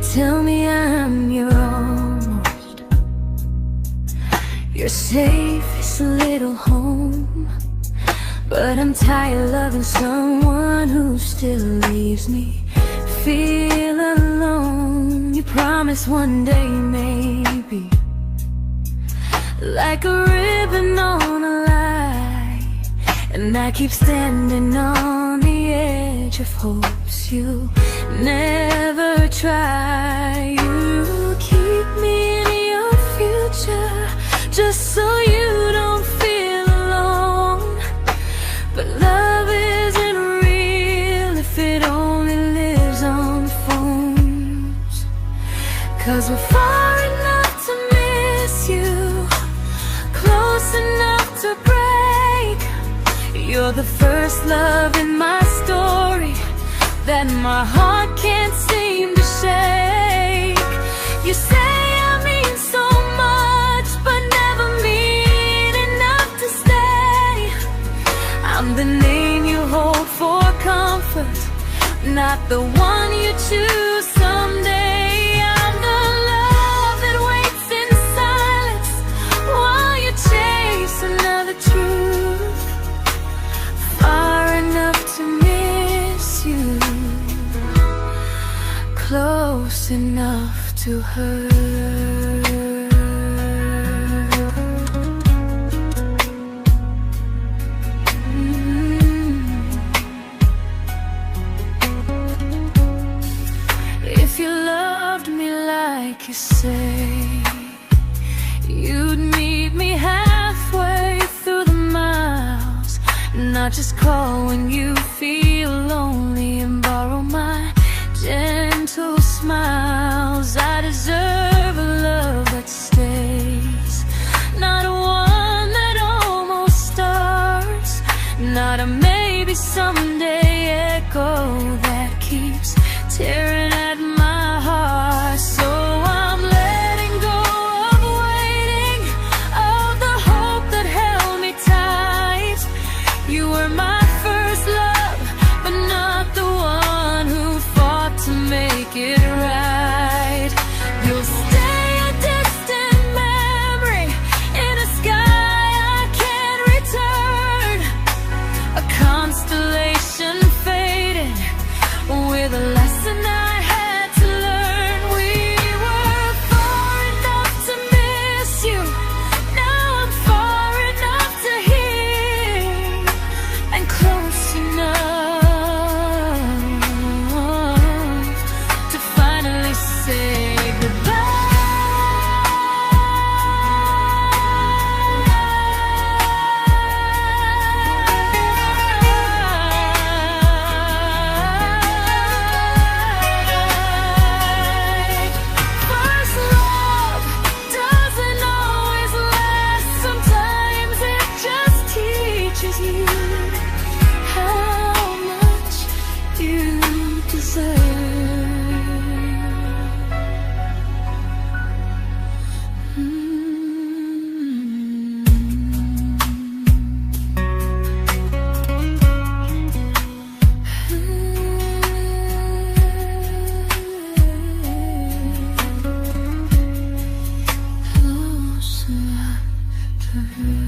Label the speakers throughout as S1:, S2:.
S1: tell me I'm your almost, your safest little home. But I'm tired loving someone who still leaves me feel alone. You promise one day maybe, like a ribbon on a line, and I keep standing on the edge of hopes you never try. You keep me in your future just so you don't feel alone. But love isn't real if it only lives on phones. 'Cause we're far enough to miss you, close enough to break. You're the first love in my story that my heart can't seem to shake. You say I mean so much, but never mean enough to stay. I'm the name you hold for comfort, not the one you choose someday. I'm the love that waits in silence while you chase another truth. Far enough to miss you, close enough to hurt. If you loved me like you say, you'd meet me halfway through the miles, not just call when you feel lonely and borrow my gentle smiles. I deserve a love that stays, not a one that almost starts, not a maybe someday echo that keeps tearing at my heart. So I'm letting go of waiting, of the hope that held me tight. You were my first love, but not the one who fought to make it right. You'll stay a distant memory in a sky I can't return, a constellation faded with a lesson I had to learn. We were far enough to miss you, now I'm far enough to hear, and close enough to finally say goodbye. First love doesn't always last, sometimes it just teaches you how much you deserve. Close enough to hurt.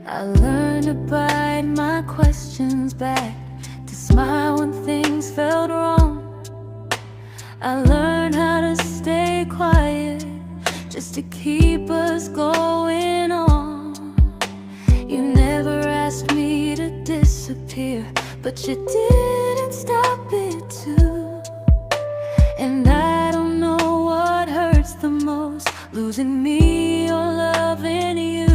S1: I learned to bite my questions back, to smile when things felt wrong. I learned how to stay quiet just to keep us going on. You never asked me to disappear, but you didn't stop it too. And I don't know what hurts the most, losing me or loving you.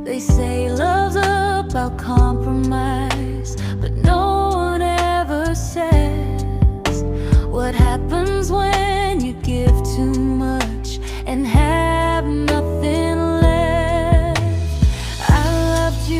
S1: They say love's about compromise, but no one ever says what happens when you give too much and have nothing left. I loved you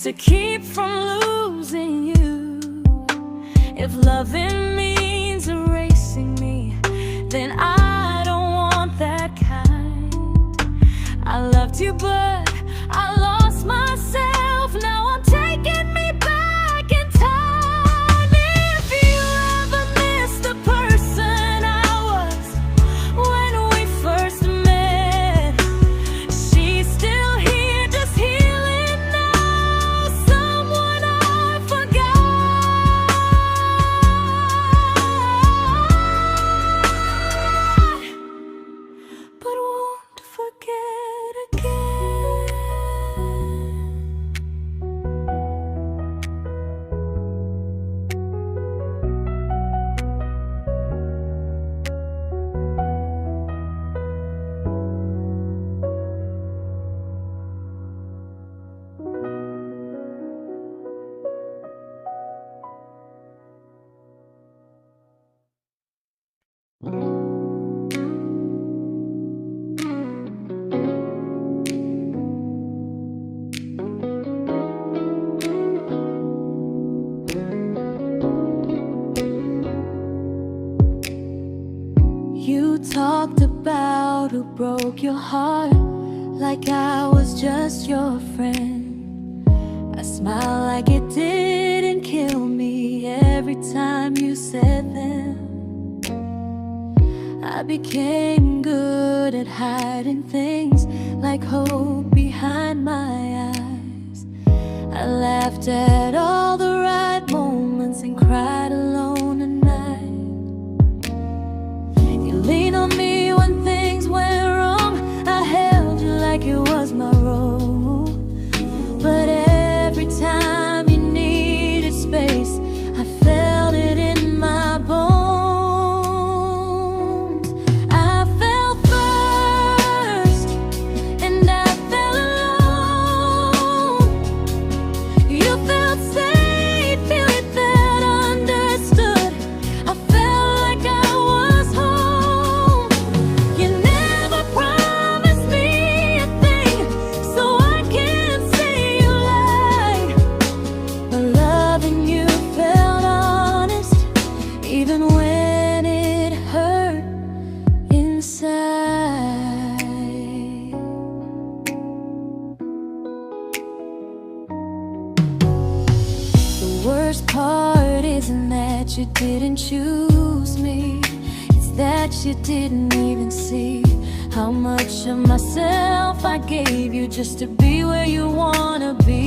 S1: to keep from losing you. If loving means erasing me, then I don't want that kind. I loved you, but I lost myself. Now I'm taking me back in time. If you ever miss the person I was when we first met, she's still here, just healing now. Someone I forgot, but won't forget again. You talked about who broke your heart, like I was just your friend. I smiled like it didn't kill me every time you said them. I became good at hiding things like hope behind my eyes. I laughed at all the right moments and cried alone at night. You leaned on me when things went wrong. I held you like it was my role. But every time you needed space, I felt it in my bones. I fell first, and I fell alone. You felt safe, you felt understood. I felt like I was home. You never promised me a thing, so I can't say you lied. But loving you felt honest, even when it hurt inside. The worst part isn't that you didn't choose me, it's that you didn't even see how much of myself I gave you just to be where you wanna be.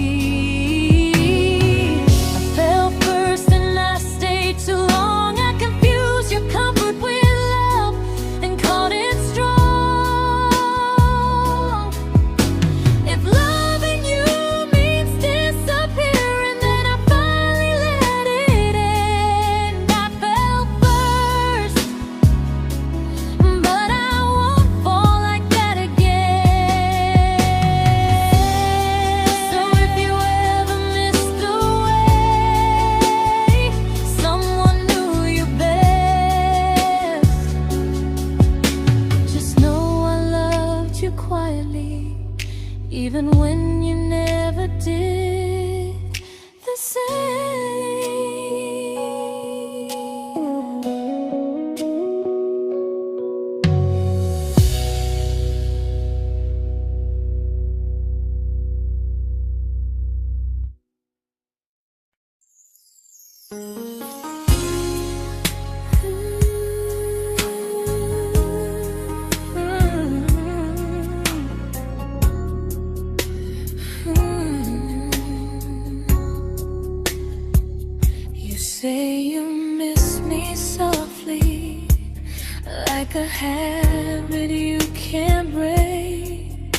S1: I fell first and I stayed too long. I confused your comfort with love and called it strong. If loving you means disappearing, then I finally let it end. I fell first, but I won't fall like that again. So if you ever missed the way someone knew you best, just know I loved you quietly, even when you never did the same. You say you miss me softly, like a habit you can't break.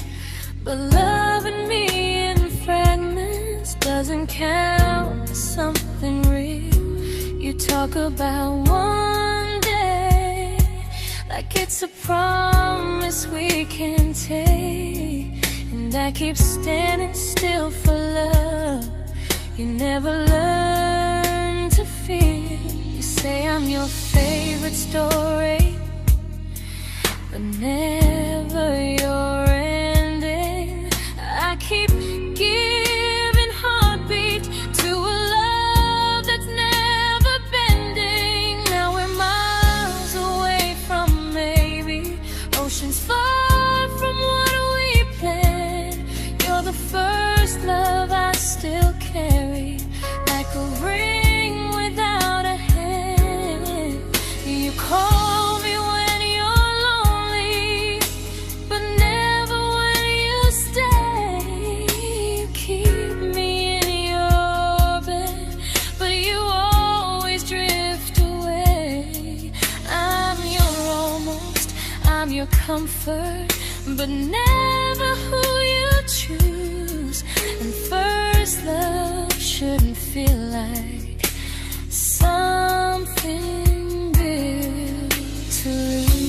S1: But loving me in fragments doesn't count as something real. You talk about one day like it's a promise we can take, and I keep standing still for love. You never learn to feel. You say I'm your favorite story, but never your ending. I keep giving heart comfort, but never who you choose. And first love shouldn't feel like something built to lose.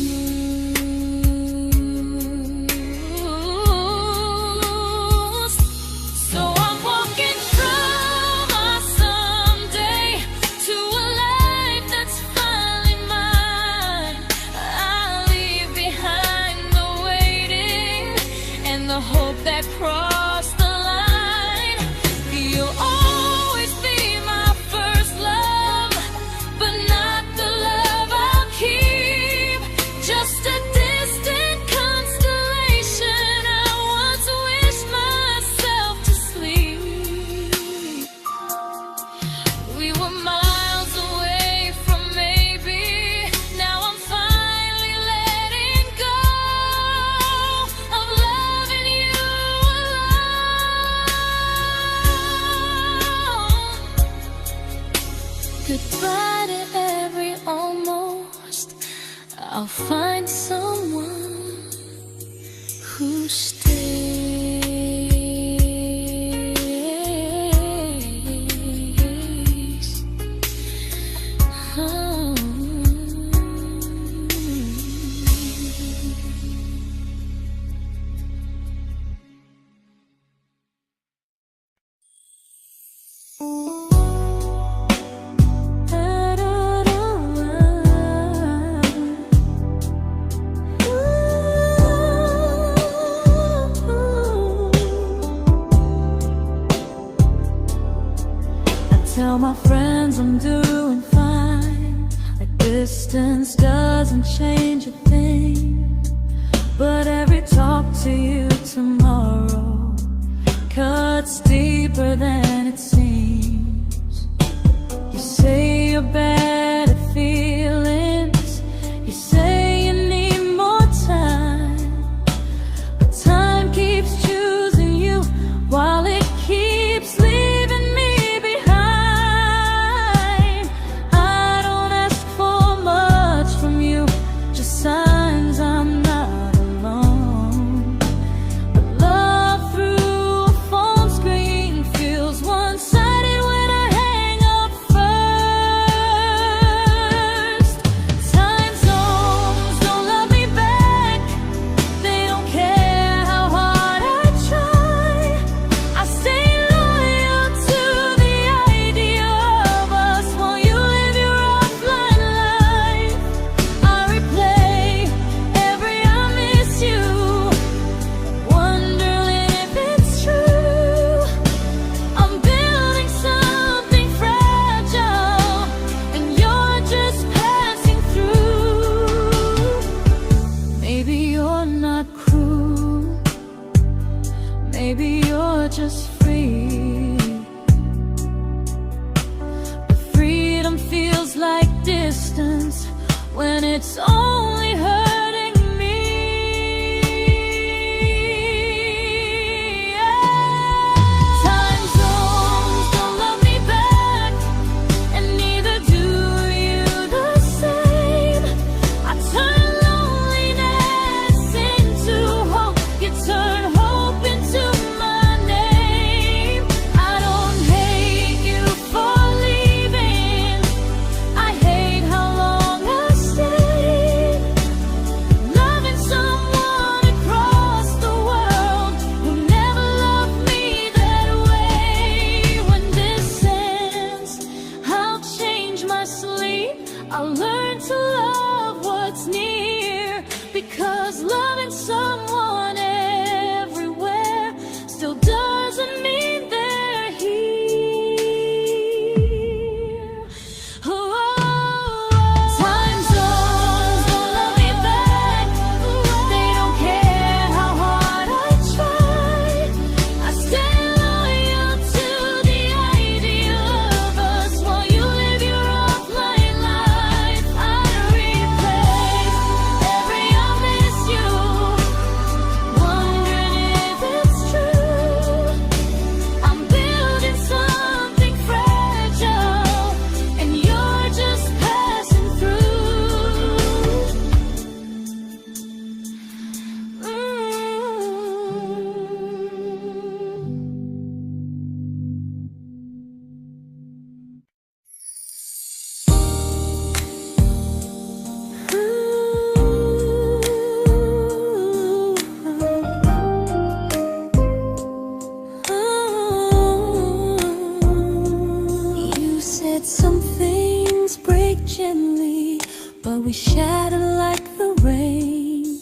S1: So I'm walking from our someday to a life that's finally mine. I'll leave behind the waiting and the hope that crossed the line. You'll always be my first love, but not the love I'll keep. Just a distant constellation I once wished myself to sleep. We were miles away from maybe. Now I'm finally letting go of loving you alone. Goodbye to every almost. I'll find someone who stays. Oh. Tell my friends I'm doing fine, like distance doesn't change a thing. But every talk to you tomorrow cuts deeper than it seems. You say you're bad at feelings, you say you need more time, but time keeps choosing you while it keeps leaving me behind. I don't ask for much from you, just signs I'm not alone. But love through a phone screen feels one-sided when I hang up first. Time zones don't love me back, they don't care how hard I try. I stay loyal to the idea of us while you live your offline life. I replay every I miss you, wondering if it's true. I'm building something fragile, and you're just passing through. Maybe you're not cruel, maybe you're just free. But freedom feels like distance when it's only hurting me. Time zones don't love me back, and neither do you the same. I turn loneliness into hope, you turn hope into my name. I don't hate you for leaving, I hate how long I stayed. we shattered like the rain,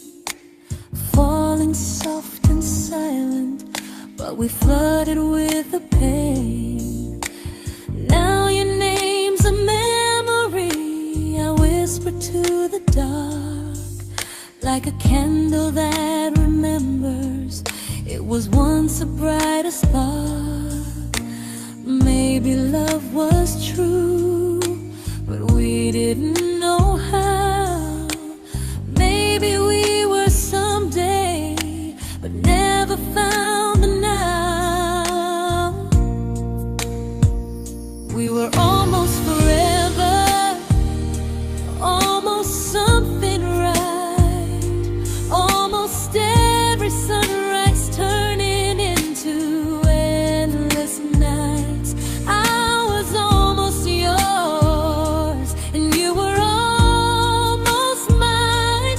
S1: falling soft and silent, but we flooded with the pain. Now your name's a memory I whisper to the dark, like a candle that remembers it was once a brighter spark. Maybe love was true, but we didn't know how. Maybe we were someday, but never found the now. We were almost forever, almost something right, almost every sunrise turning into endless nights. I was almost yours, and you were almost mine,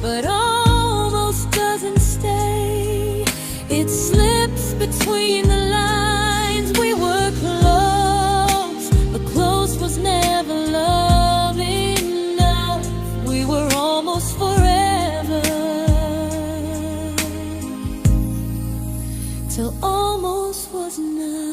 S1: but almost doesn't stay. It slips between the lines. We were close, but close was never love enough. We were almost forever, till almost was enough.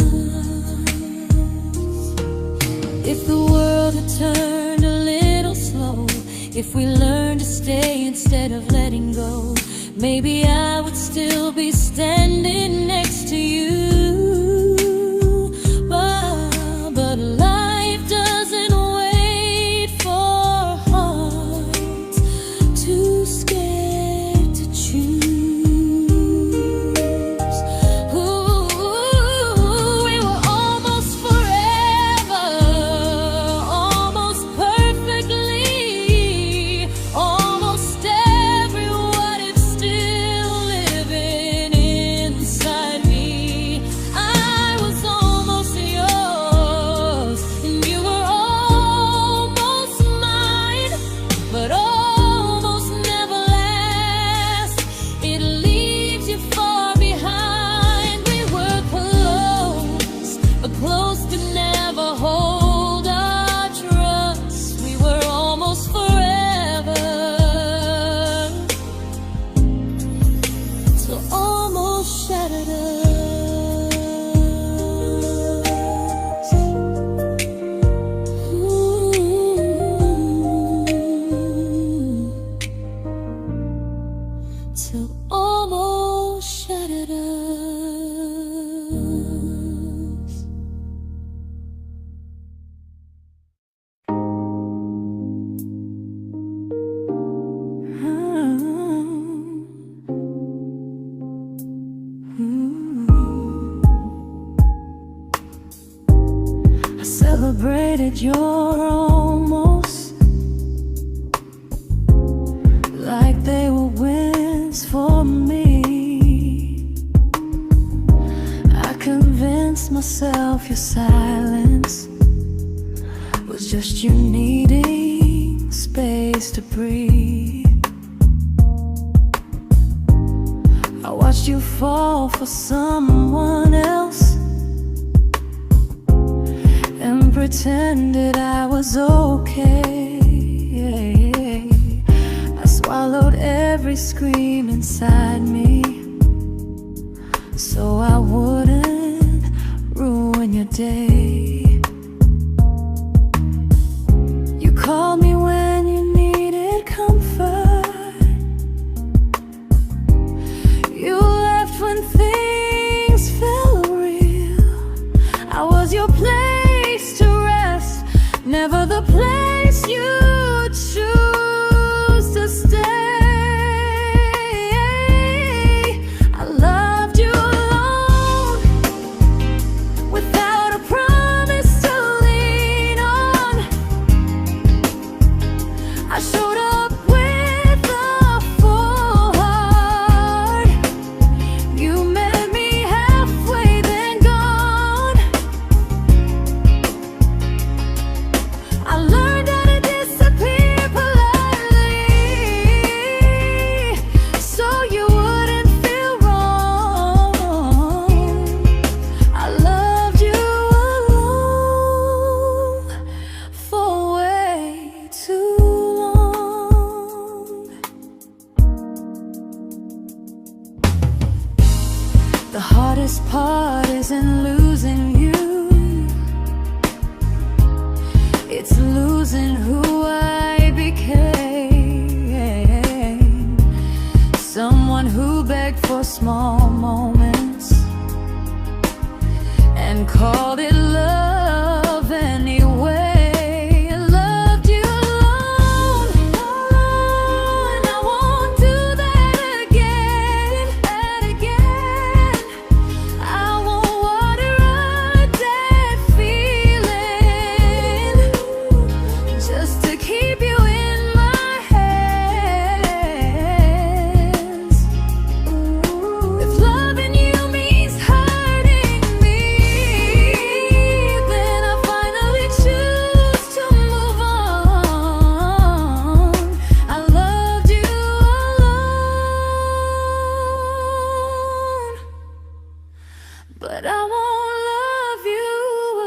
S1: If the world had turned a little slow, if we learned to stay instead of letting go, maybe I would still be standing next to you. But life doesn't wait for hearts too scared to choose. Ooh, we were almost forever, almost perfectly, almost every what if still living inside me. I was almost yours, and you were almost mine, but almost never lasts. It leaves you far behind. We were close, but close could never hold our trust. We were almost forever, till almost shattered us. Ooh. Till almost shattered us. I celebrated your almost like they were wins for me. I convinced myself your silence was just you needing space to breathe. I watched you fall for someone else and pretended I was okay. I swallowed every scream inside me so I wouldn't ruin your day. You called me when you needed comfort. You left when things felt real. I was your place to rest, never the place you choose to stay. I loved you alone, without a promise to lean on. I showed up with a full heart. You met me halfway, then gone. I learned heart isn't losing you, it's losing who I became. Someone who begged for small moments and called it love anyway. Loved you alone, and I won't do that again, I won't water a dead feeling just to keep you in my hands. If loving you means hurting me, then I finally choose to move on. I loved you alone, but I won't love you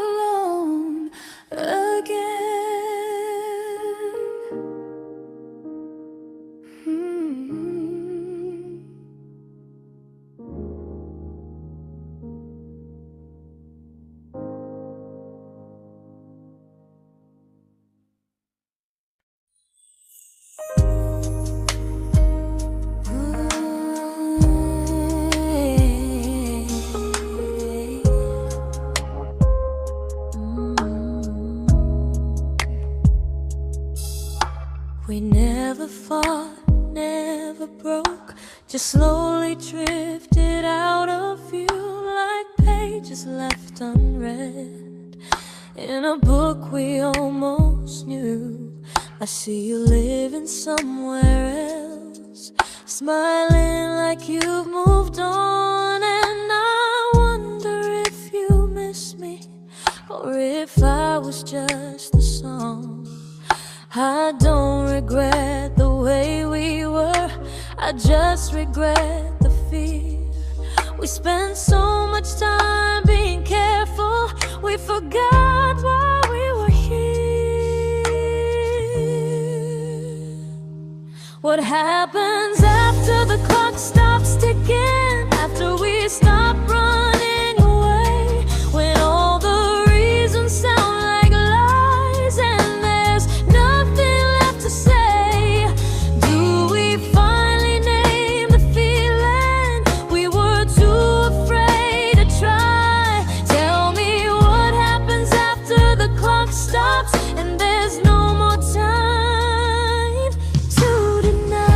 S1: alone again. We never fought, never broke, just slowly drifted out of view like pages left unread in a book we almost knew. I see you living somewhere else, smiling like you've moved on, and I wonder if you miss me or if I was just a song. I don't regret the way we were, I just regret the fear. We spent so much time being careful, we forgot why we were here. What happens after the clock stops ticking, after we stop running away, when all the reasons sound like lies and there's nothing left to say? Do we finally name the feeling we were too afraid to try? Tell me what happens after the clock stops and there's no more time to deny.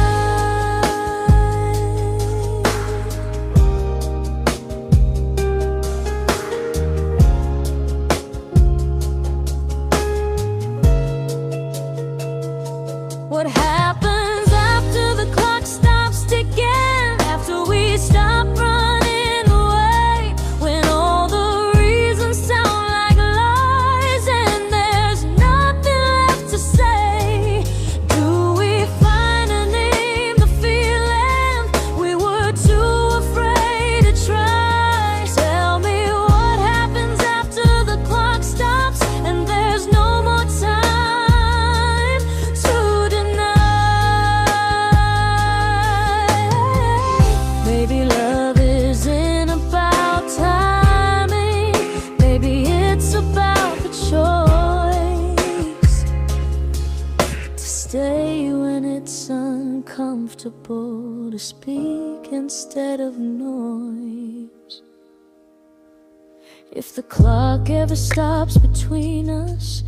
S1: What happens after the clock stops ticking, after we stop running away, when all the reasons sound like lies and there's nothing left to say? Do we finally name the feeling we were too afraid to try? Tell me what happens after the clock stops and there's no more time to deny. Maybe love isn't about timing, maybe it's about the choice to stay when it's uncomfortable, to speak instead of noise. If the clock ever stops between us,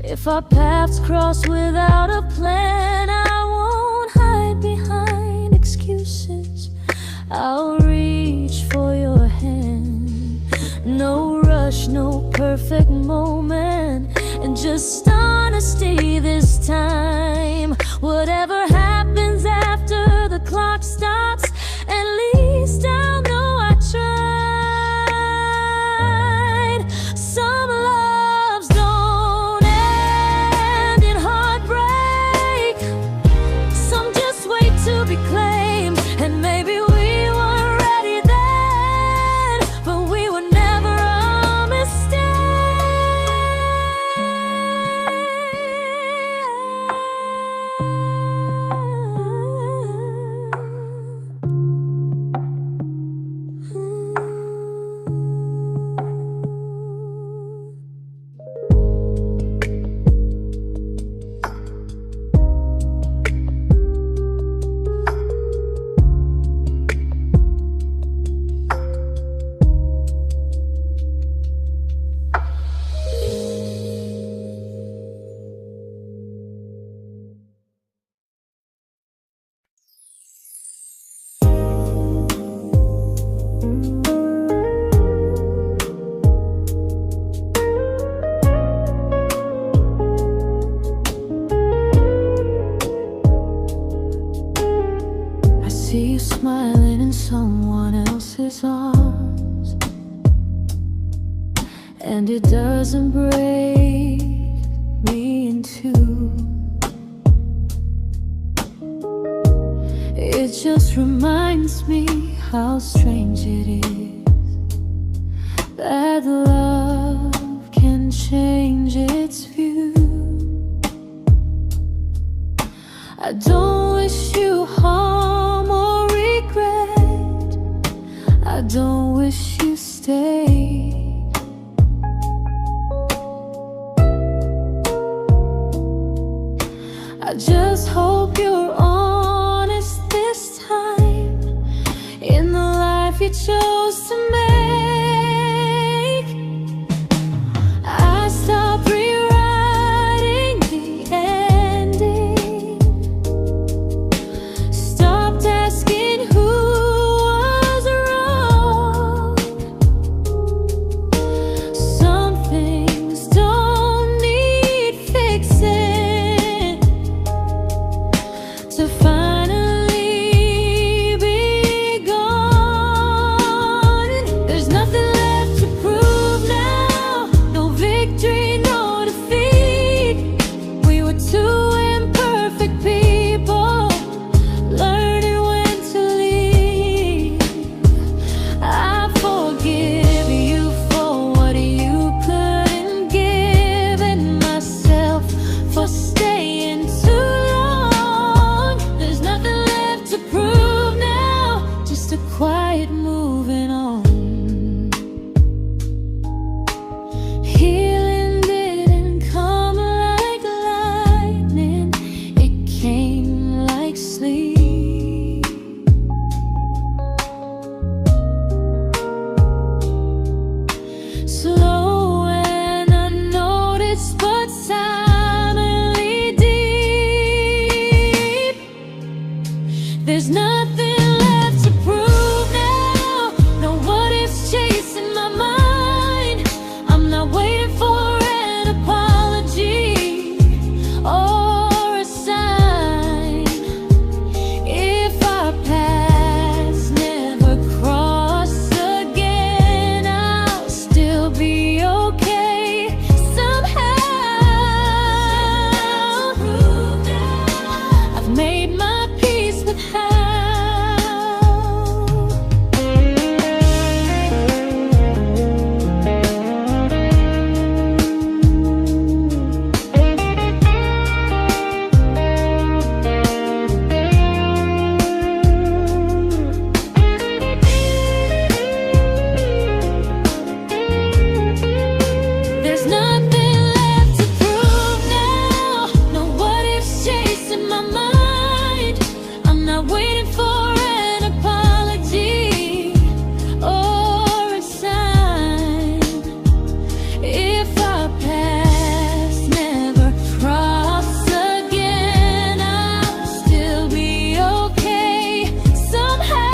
S1: if our paths cross without a plan, I won't hide behind excuses, I'll reach for your hand. No rush, no perfect moment, and just honesty this time. Whatever happens after the clock stops, at least I'll know I tried. Some loves don't end in heartbreak, some just wait to be claimed, and maybe we weren't ready then, but we were never a mistake. and it doesn't break me in two. It just reminds me how strange it is that love can change its view. I don't wish you harm or regret. I don't wish you stayed. I just hope you're honest this time in the life you chose to make. I stopped rewriting the ending, stopped asking who was wrong. Some things don't need fixing to finally be gone. There's nothing left to prove now, no victory, no defeat. We were two imperfect people, learning when to leave. I forgive you for what you couldn't give, and myself for staying too long. There's nothing left to prove now, just a quiet moving on. Healing didn't come like lightning, it came like sleep. Slow and unnoticed, but silently deep. There's nothing left to prove now, no what ifs chasing my mind. I'm not waiting for an apology or a sign. If our paths never cross again, I'll still be okay somehow. I've made my peace with how. There's nothing left to prove now, no what ifs chasing my mind. I'm not waiting for an apology or a sign. If our paths never cross again, I'll still be okay somehow.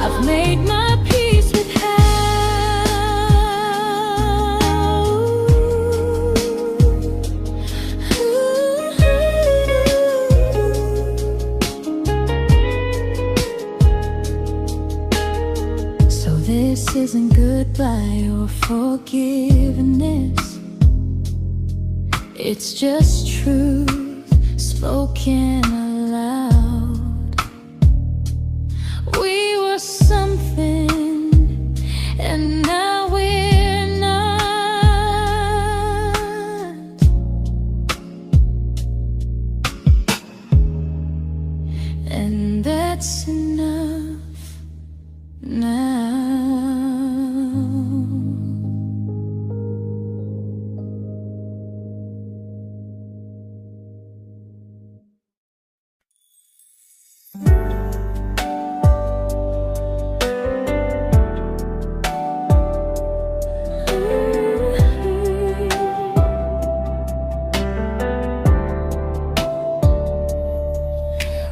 S1: I've made my peace with how. So this isn't goodbye or forgiveness, it's just truth spoken aloud. We were something, and now we're not. And that's enough now.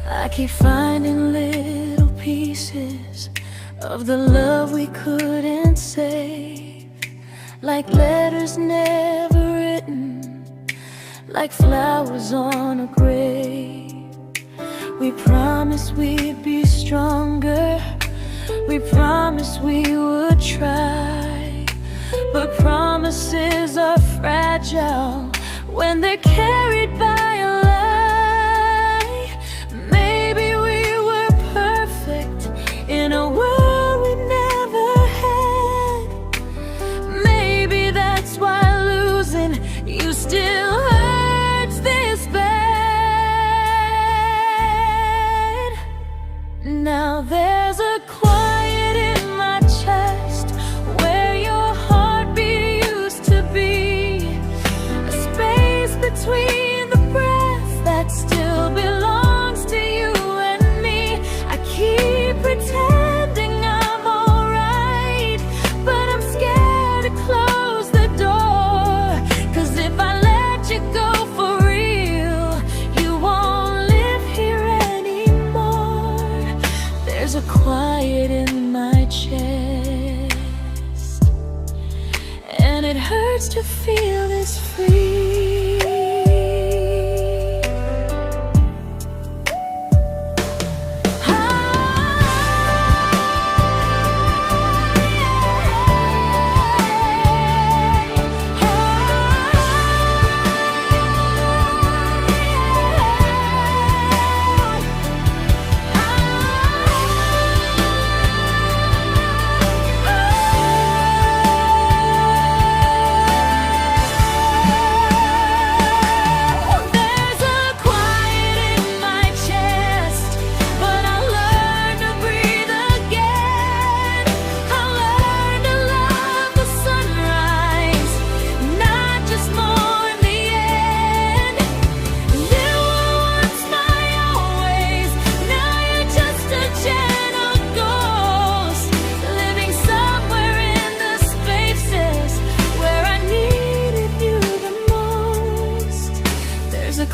S1: I keep finding little pieces of the love we couldn't save, like letters never written, like flowers on a grave. We promised we'd be stronger, We promised we would try, but promises are fragile when they're carried by a lie. Maybe we were perfect in a world we never had. Maybe that's why losing you still hurts this bad. Now there's a quiet in my chest where your heartbeat used to be, a space between the breaths that still belongs to you and me. I keep pretending I'm alright, but I'm scared to close the door, 'cause if I let you go for real, you won't live here anymore. There's a quiet in my chest, and it hurts to feel this free.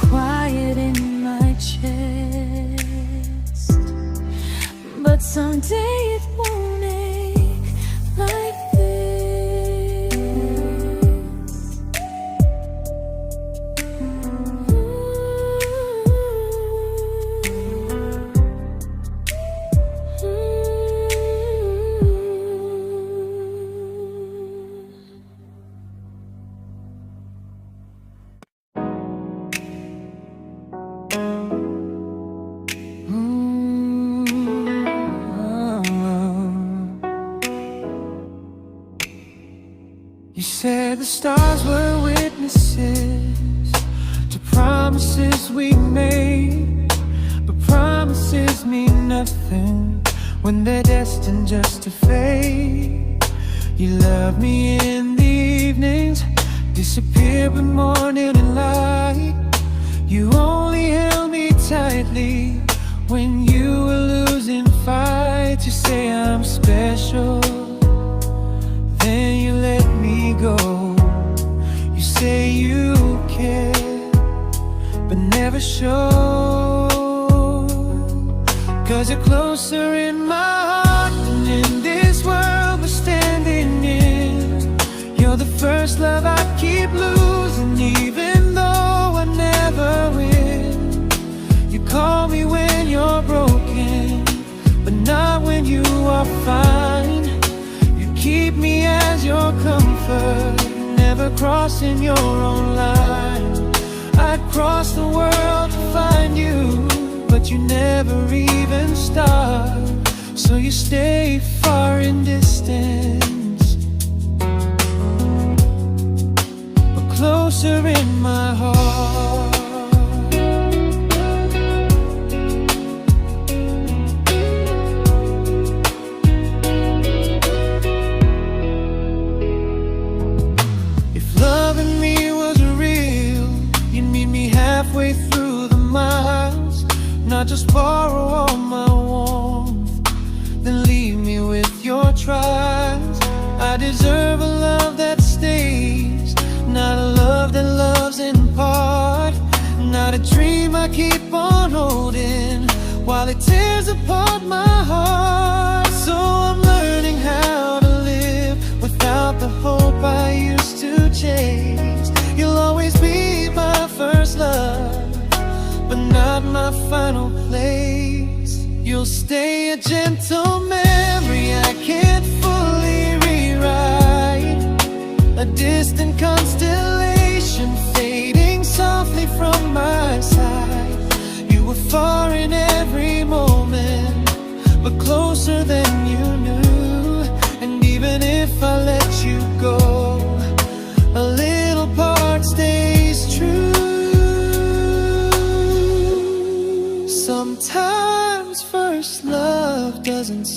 S1: Quiet in my chest, but someday it won't ache like this.
S2: You said the stars were witnesses to promises we made, but promises mean nothing when they're destined just to fade. You love me in the evenings, disappear when morning and light. You only held me tightly when you were losing fights. You say I'm special, then you let me go. You say you care, but never show, 'cause you're closer in my heart than in this world we're standing in. You're the first love I keep losing, even though I never win. You call me when you're broken, but not when you are fine. Keep me as your comfort, never crossing your own line. I'd cross the world to find you, but you never even start. So you stay far in distance, but closer in my heart. Halfway through the miles, not just borrow all my warmth, then leave me with your trials. I deserve a love that stays, not a love that loves in part, not a dream I keep on holding while it tears apart my heart. So I'm learning how to live without the hope I used to chase. You'll always be my first love, but not my final place. You'll stay a gentle memory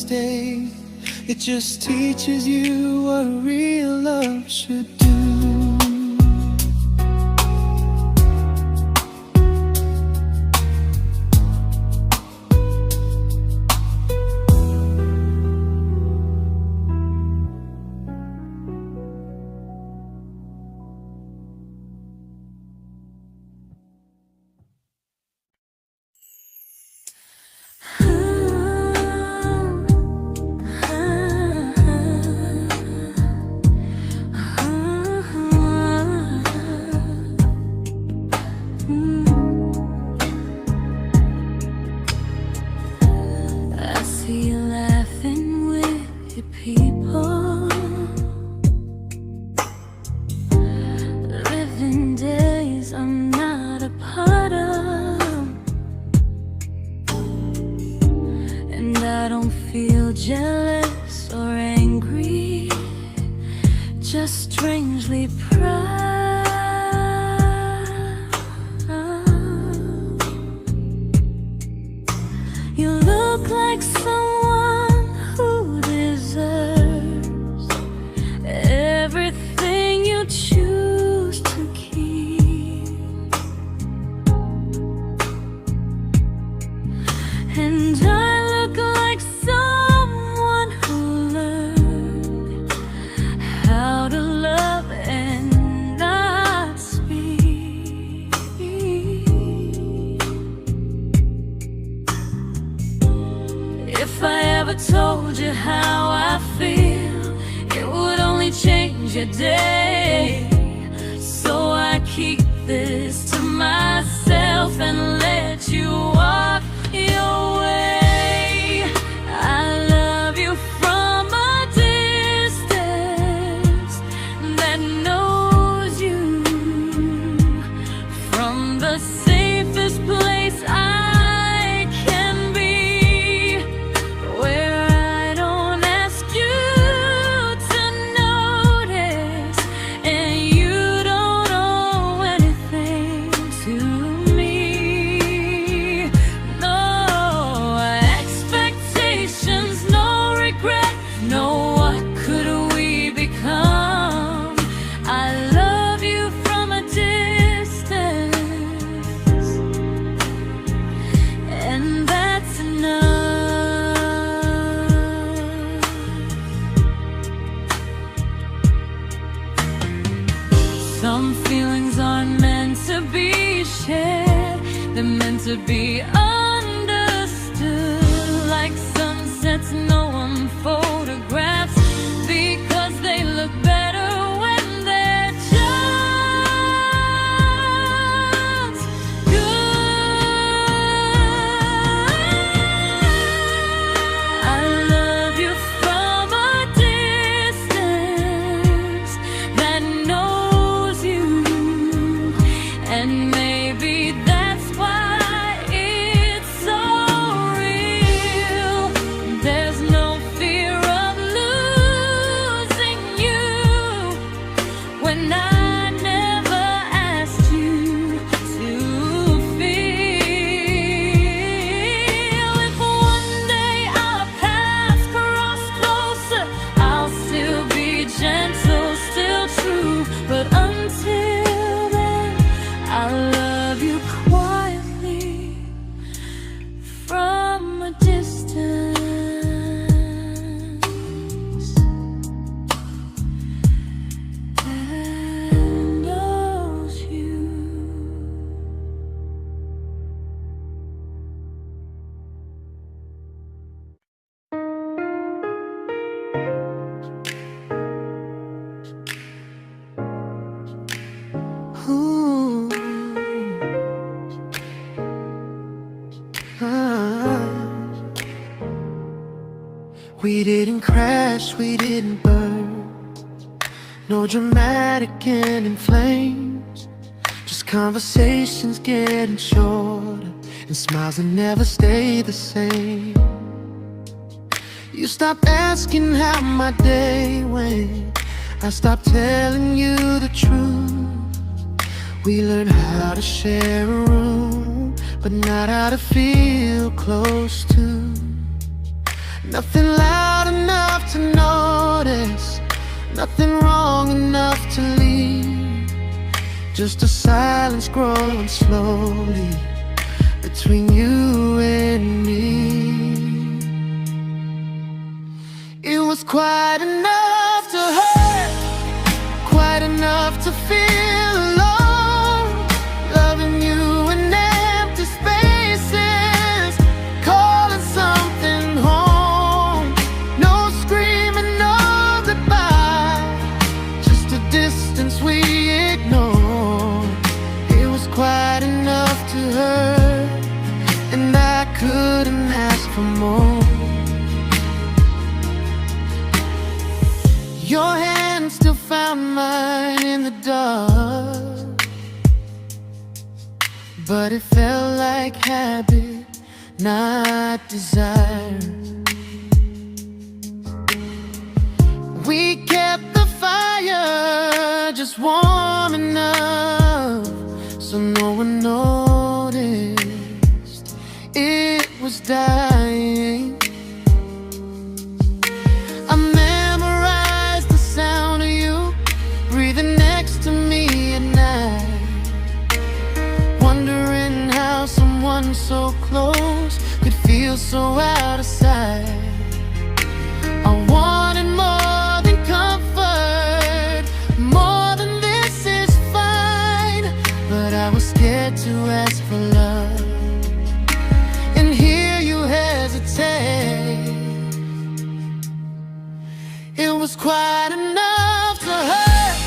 S2: mistake. It just teaches you what real love should do.
S1: Jealous or angry, just strangely proud. You look like someone who deserves everything you choose to keep. And I look like someone who learned how to love and not speak. If I ever told you how I feel, it would only change your day. So I keep this to myself and let you walk your way. I love you from a distance that knows you, from the safest place I can be, where I don't ask you to notice and you don't owe anything to me. No expectations, no regret, no what could we become. I love you from a distance, and that's enough. Some feelings aren't meant to be shared, they're meant to be understood. Like sunsets no one photographs, because they look better when they're just good. I love you from a distance that knows you, and maybe that's why it's so real. There's no fear of losing you when I never asked you to feel. If one day our paths cross closer, I'll still be gentle, still true. But until then, I love you quietly from a distance that knows you.
S2: Ooh. Ah. We didn't crash, we didn't burn. No dramatic end in flames, just conversations getting shorter and smiles that never stay the same. You stopped asking how my day went, I stopped telling you the truth. We learned how to share a room, but not how to feel close to. Nothing loud enough to notice, nothing wrong enough to leave. Just a silence growing slowly between you and me. It was quite enough to hurt, quite enough to feel alone, loving you in empty spaces, calling something home. No screaming, no goodbye, just a distance we ignored. It was quite enough to hurt, and I couldn't ask for more. Your hand still found mine in the dark, but it felt like habit, not desire. We kept the fire just warm enough so no one noticed it was dying. I memorized the sound of you breathing next to me at night, wondering how someone so close could feel so out of sight. I wanted more than comfort, more than this is fine, but I was scared to ask for love and hear you hesitate. It was quite enough to hurt,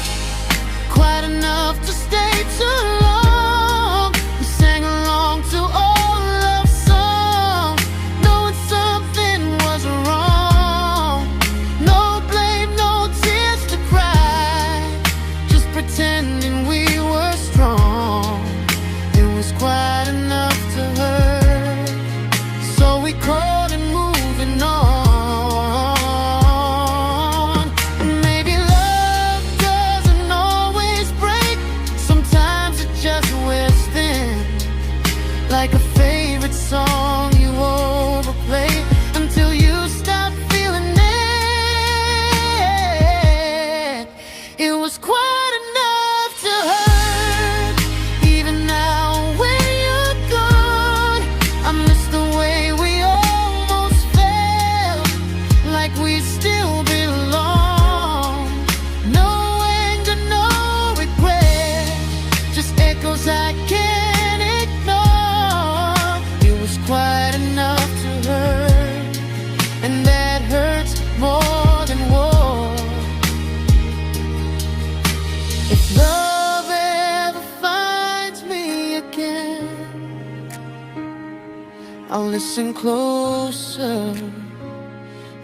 S2: quite enough to stay too long. We sang along to old love songs, knowing something was wrong. No blame, no tears to cry, just pretending we were strong. It was quite enough to hurt, so we called and moving on. Maybe love doesn't always break, sometimes it just wears thin, like a favorite song you overplay until you stop feeling it. It was quite enough to hurt, even now when you're gone. I miss the way we almost felt, like we still belong. No anger, no regret, just echoes I can't ignore. It was quite enough to hurt, and that hurts more than war. If love ever finds me again, I'll listen closer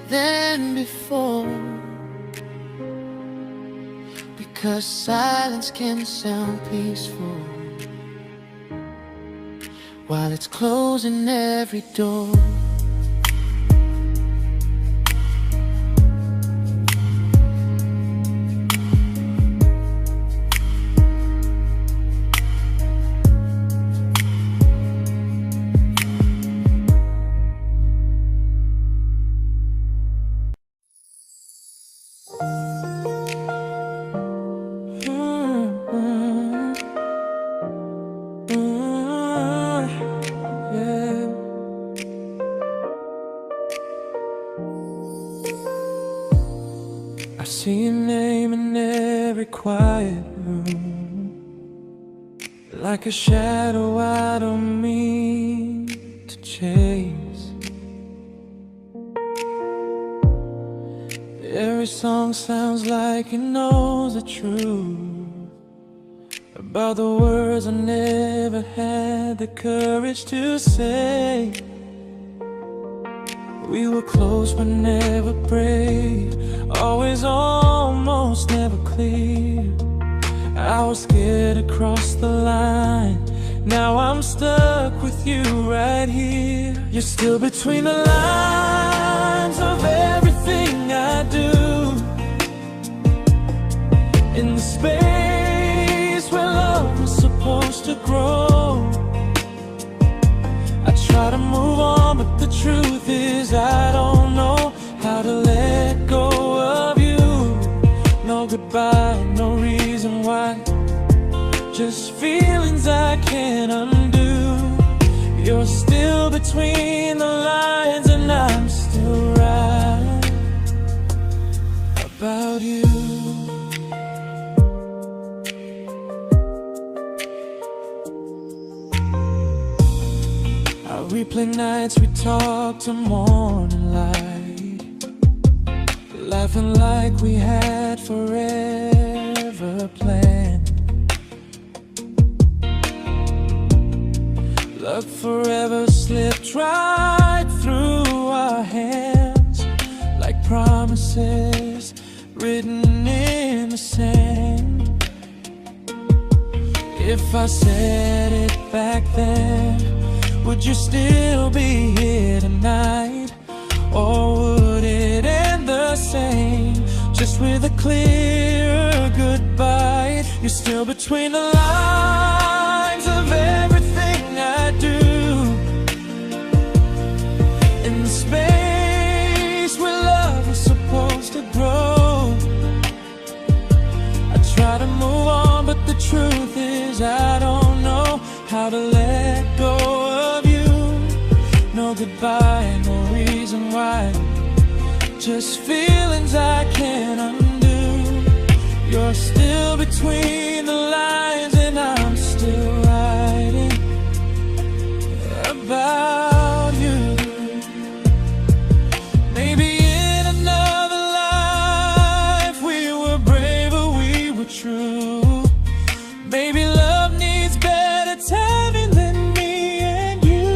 S2: than before, because silence can sound peaceful while it's closing every door. I see your name in every quiet room, like a shadow I don't mean to chase. Every song sounds like it knows the truth about the words I never had the courage to say. We were close but never brave, always almost never clear. I was scared to cross the line, now I'm stuck with you right here. You're still between the lines of everything I do, in the space where love was supposed to grow. I try to move on, but the truth is I don't know between the lines, and I'm still right about you. I replay nights we talk to morning light, laughing like we had forever planned. Luck forever slipped right through our hands, like promises written in the sand. If I said it back then, would you still be here tonight? Or would it end the same, just with a clear goodbye? You're still between the lines of everything I do, in the space where love was supposed to grow. I try to move on, but the truth is I don't know how to let go of you. No goodbye, no reason why, just feelings I can't undo. You're still between the lines, and I'm still writing about you. Maybe in another life we were braver, we were true. Maybe love needs better timing than me and you.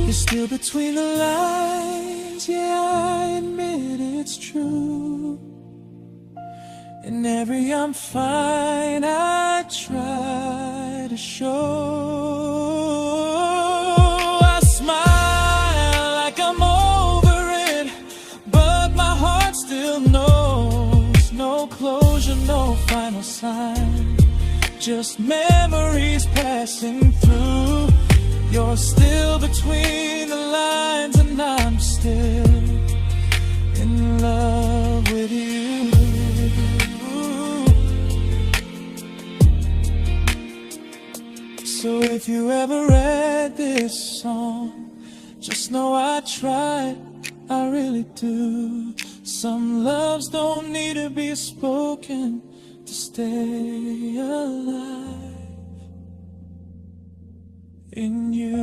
S2: You're still between the lines, yeah, I admit it's true. In every I'm fine I try to show. I smile like I'm over it, but my heart still knows. No closure, no final sign, just memories passing through. You're still between the lines, and I'm still in love with you. So if you ever read this song, just know I tried, I really do. Some loves don't need to be spoken to stay alive in you.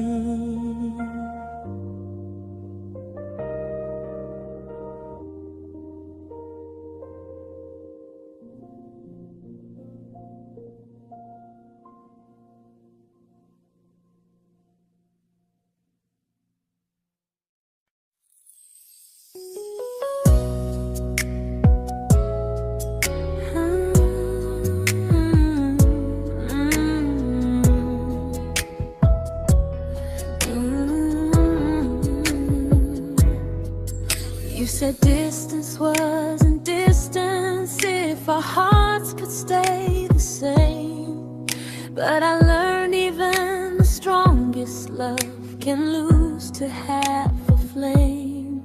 S1: You said distance wasn't distance if our hearts could stay the same. But I learned even the strongest love can lose to half a flame.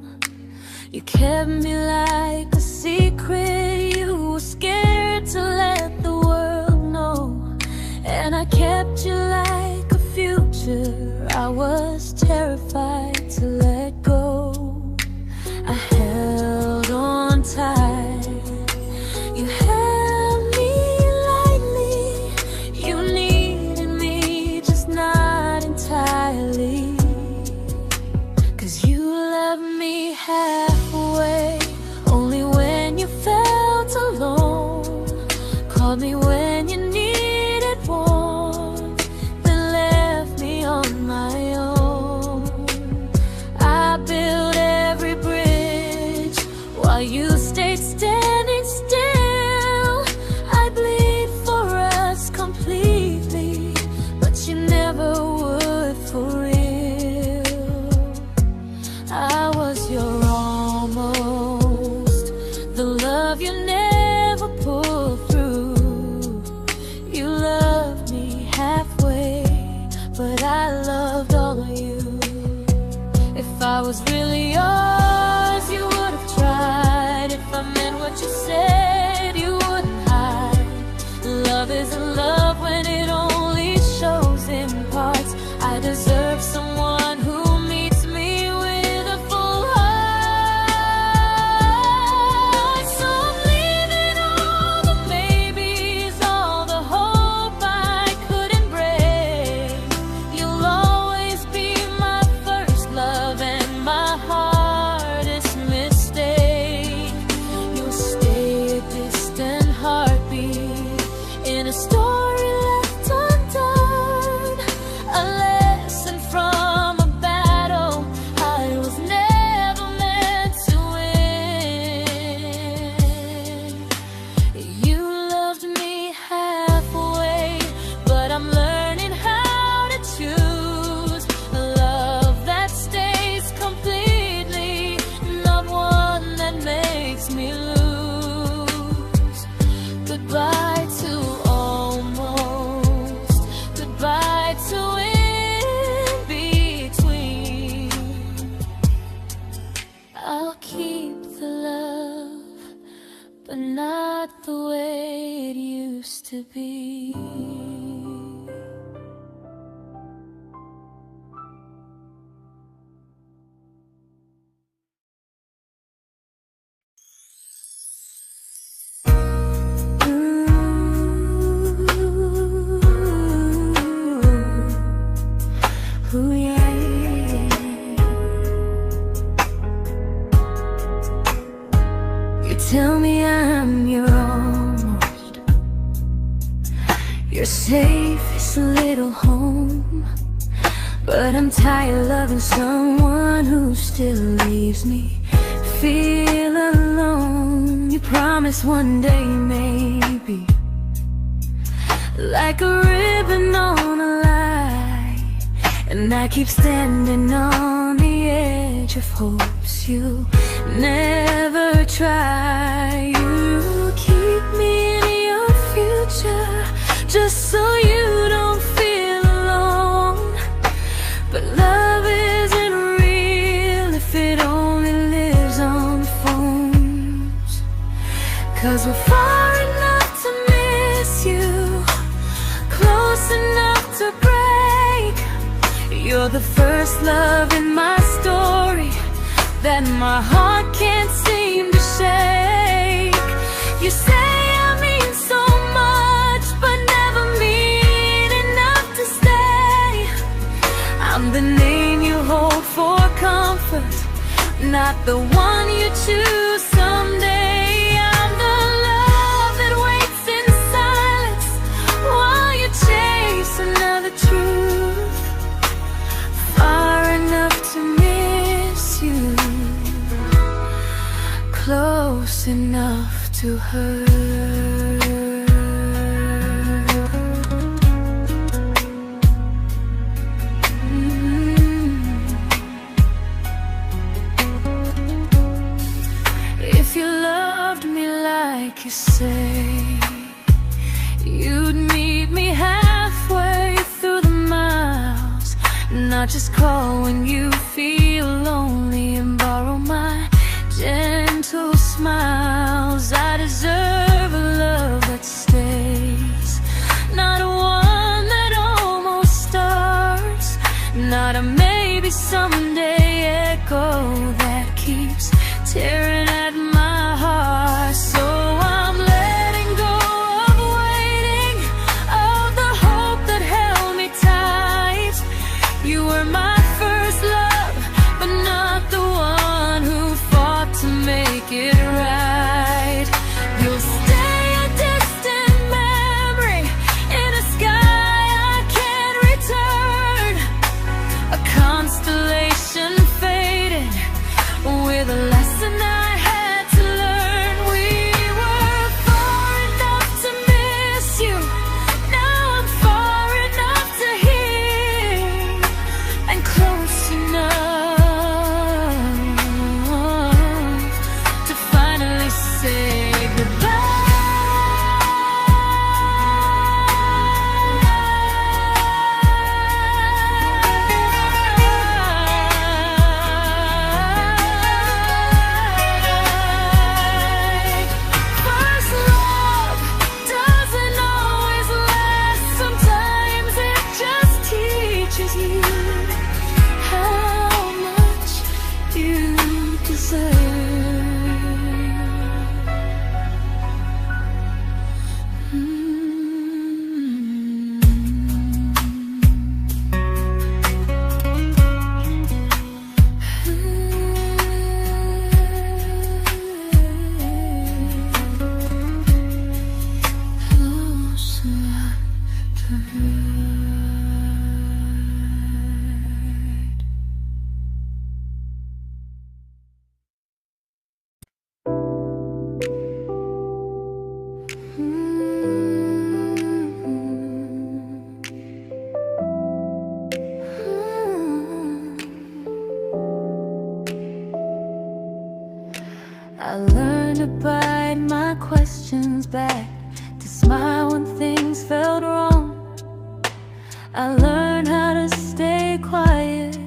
S1: You kept me like a secret, you were scared to let the world know. And I kept you like a future, I was terrified to let go. I held on tight, you held me lightly. You needed me, just not entirely. 'Cause you loved me halfway, only when you felt alone. Called me when you needed warmth, then left me on my own. I built every bridge while you stayed standing still. I bleed for us completely, but you never would for real. I was your almost, the love you never pulled through. You loved me halfway, but I loved all of you. If I was really yours, you would have tried. If I meant what you said, you wouldn't hide. Love isn't love when it only shows in parts. I deserve someone but not the way it used to be. Ooh, yeah, yeah. You tell me I'm your almost, your safest little home, but I'm tired loving someone who still leaves me feel alone. You promise one day maybe, like a ribbon on a line, and I keep standing on the edge of hopes you'll never try. You keep me in your future just so you don't feel alone. But love isn't real if it only lives on the phones. 'Cause we're far enough to miss you, close enough to break. You're the first love in my story that my heart can't seem to shake. You say I mean so much, but never mean enough to stay. I'm the name you hold for comfort, not the one you choose someday. I'm the love that waits in silence while you chase another truth. Far enough to miss you, close enough to hurt. If you loved me like you say, you'd meet me halfway through the miles, not just call when you feel lonely and borrow my gentle smiles. I deserve a love that stays, not a one that almost starts, not a maybe someday echo that keeps tearing at my heart. So I'm letting go of waiting, of the hope that held me tight. You were my first love, but not the one who fought to make it right. You'll stay a distant memory in a sky I can't return, a constellation faded with a lesson I had to learn. We were far enough to miss you, now I'm far enough to hear, and close enough to finally say goodbye. First love doesn't always last, sometimes it just teaches you how much you deserve. Close enough to hurt. I learned to bite my questions back, to smile when things felt wrong. I learned how to stay quiet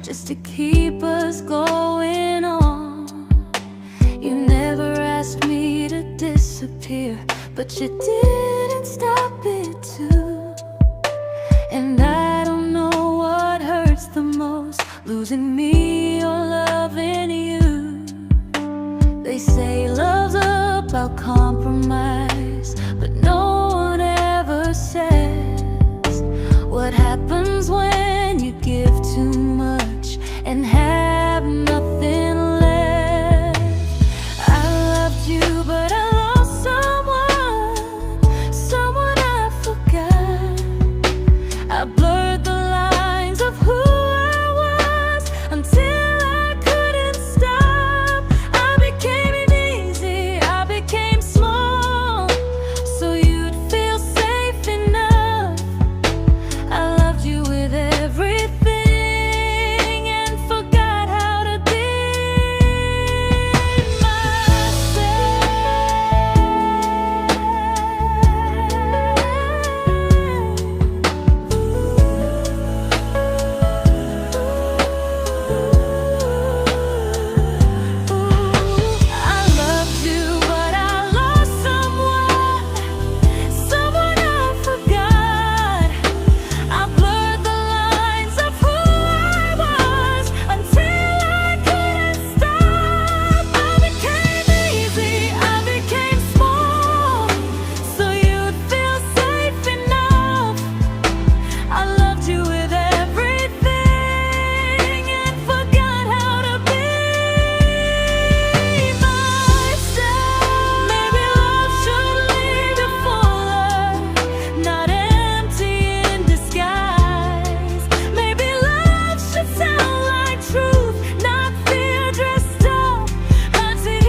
S1: just to keep us going on. You never asked me to disappear, but you didn't stop it too. And I don't know what hurts the most, losing me or loving you. They say love's about compromise, but no one ever says what happens when you give too much and have nothing left. I loved you, but I lost someone I forgot. I blurred the lines of who I was until I couldn't stop. I became easy, I became small, so you'd feel safe enough. I loved you with everything and forgot how to be I loved you, but I lost someone I forgot. I blurred the lines of who I was until I couldn't stop. I became easy, I became small, so you'd feel safe enough. I loved you with everything and forgot how to be myself. Maybe love should leave you fuller, not empty in disguise. Maybe love should sound like truth, not fear dressed up as ease.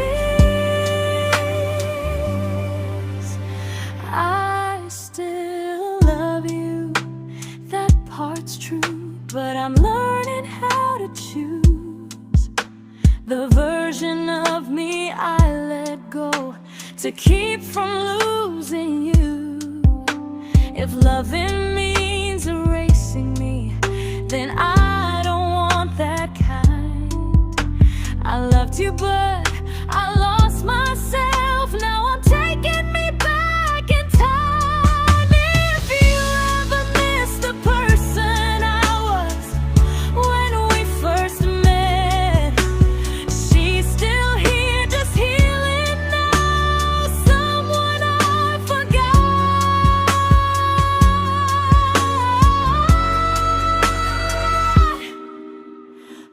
S1: I still love you, that part's true, but I'm learning how to choose the version of me I let go to keep from losing you. If loving means erasing me, then I don't want that kind. I loved you, but I lost myself. Now I'm taking me back in time. If you ever miss the person I was when we first met, she's still here, just healing now. Someone I forgot,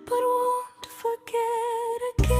S1: but won't forget again.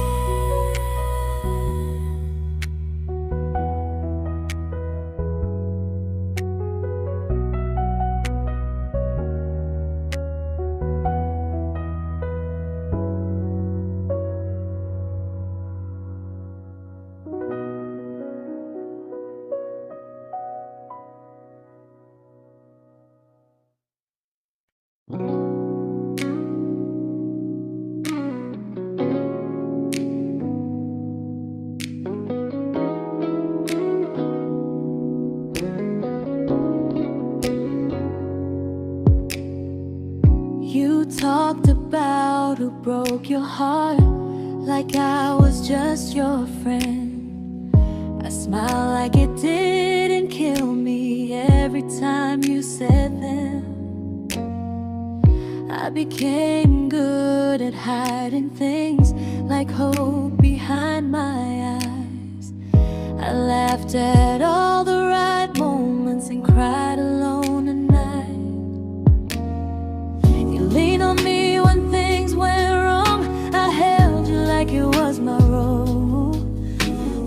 S1: You talked about who broke your heart, like I was just your friend. I smile like it didn't kill me every time you said them. I became good at hiding things like hope behind my eyes. I laughed at all the right moments and cried alone at night. You leaned on me when things went wrong. I held you like it was my role.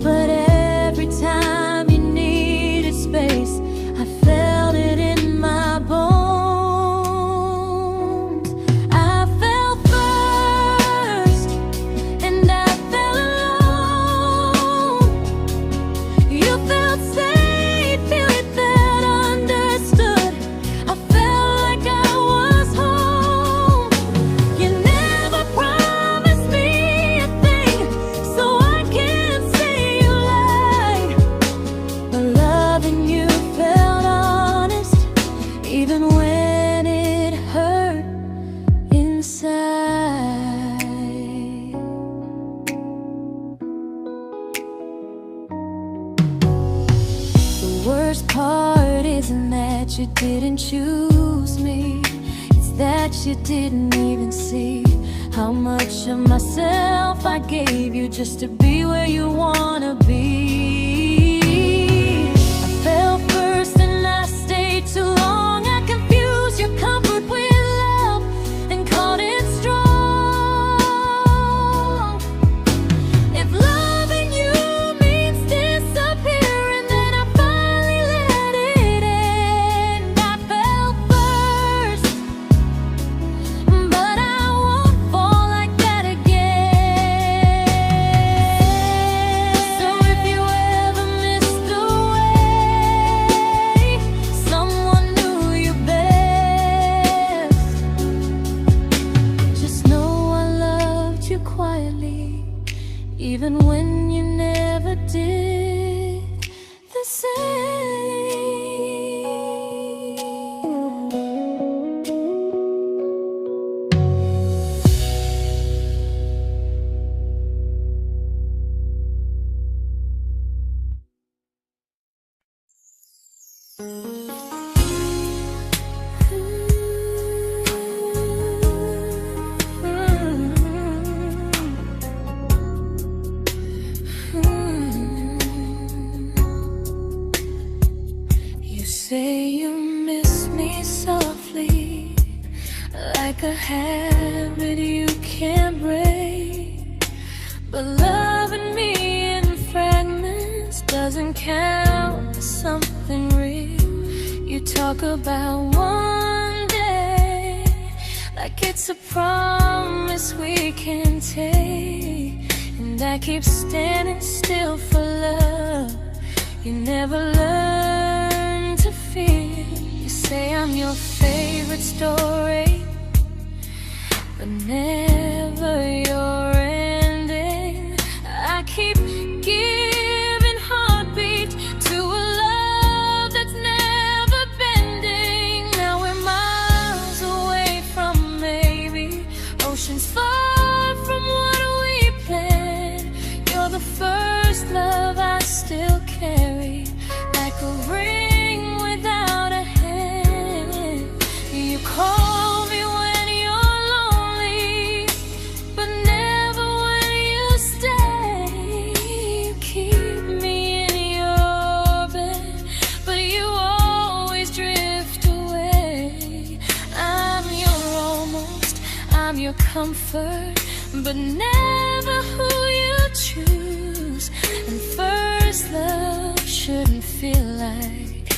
S1: But every time you needed space, I felt it in my bones. I fell first, and I fell alone. You felt safe. worst part isn't that you didn't choose me, it's that you didn't even see how much of myself I gave you just to be where you wanna be. I fell first and I stayed too long. I confused your comfort with love and called it strong. If loving you means disappearing, then I finally let it end. I fell first, but I won't fall like that again. So if you ever missed the way someone knew you best, just know I loved you quietly, even when you never did the same. You say you miss me softly, like a habit you can't break. But loving me in fragments doesn't count as something real. You talk about one day like it's a promise we can take, and I keep standing still for love. You never learn to feel. You say I'm your favorite story, but never your ending. I keep giving heartbeat to a love that's never bending. Now we're miles away from maybe oceans far from what we planned. You're the first love I still carry, like a ring without a hand. You call me when you're lonely, but never when you stay. You keep me in your bed, but you always drift away. I'm your almost, I'm your comfort, but never who you choose. And first love shouldn't feel like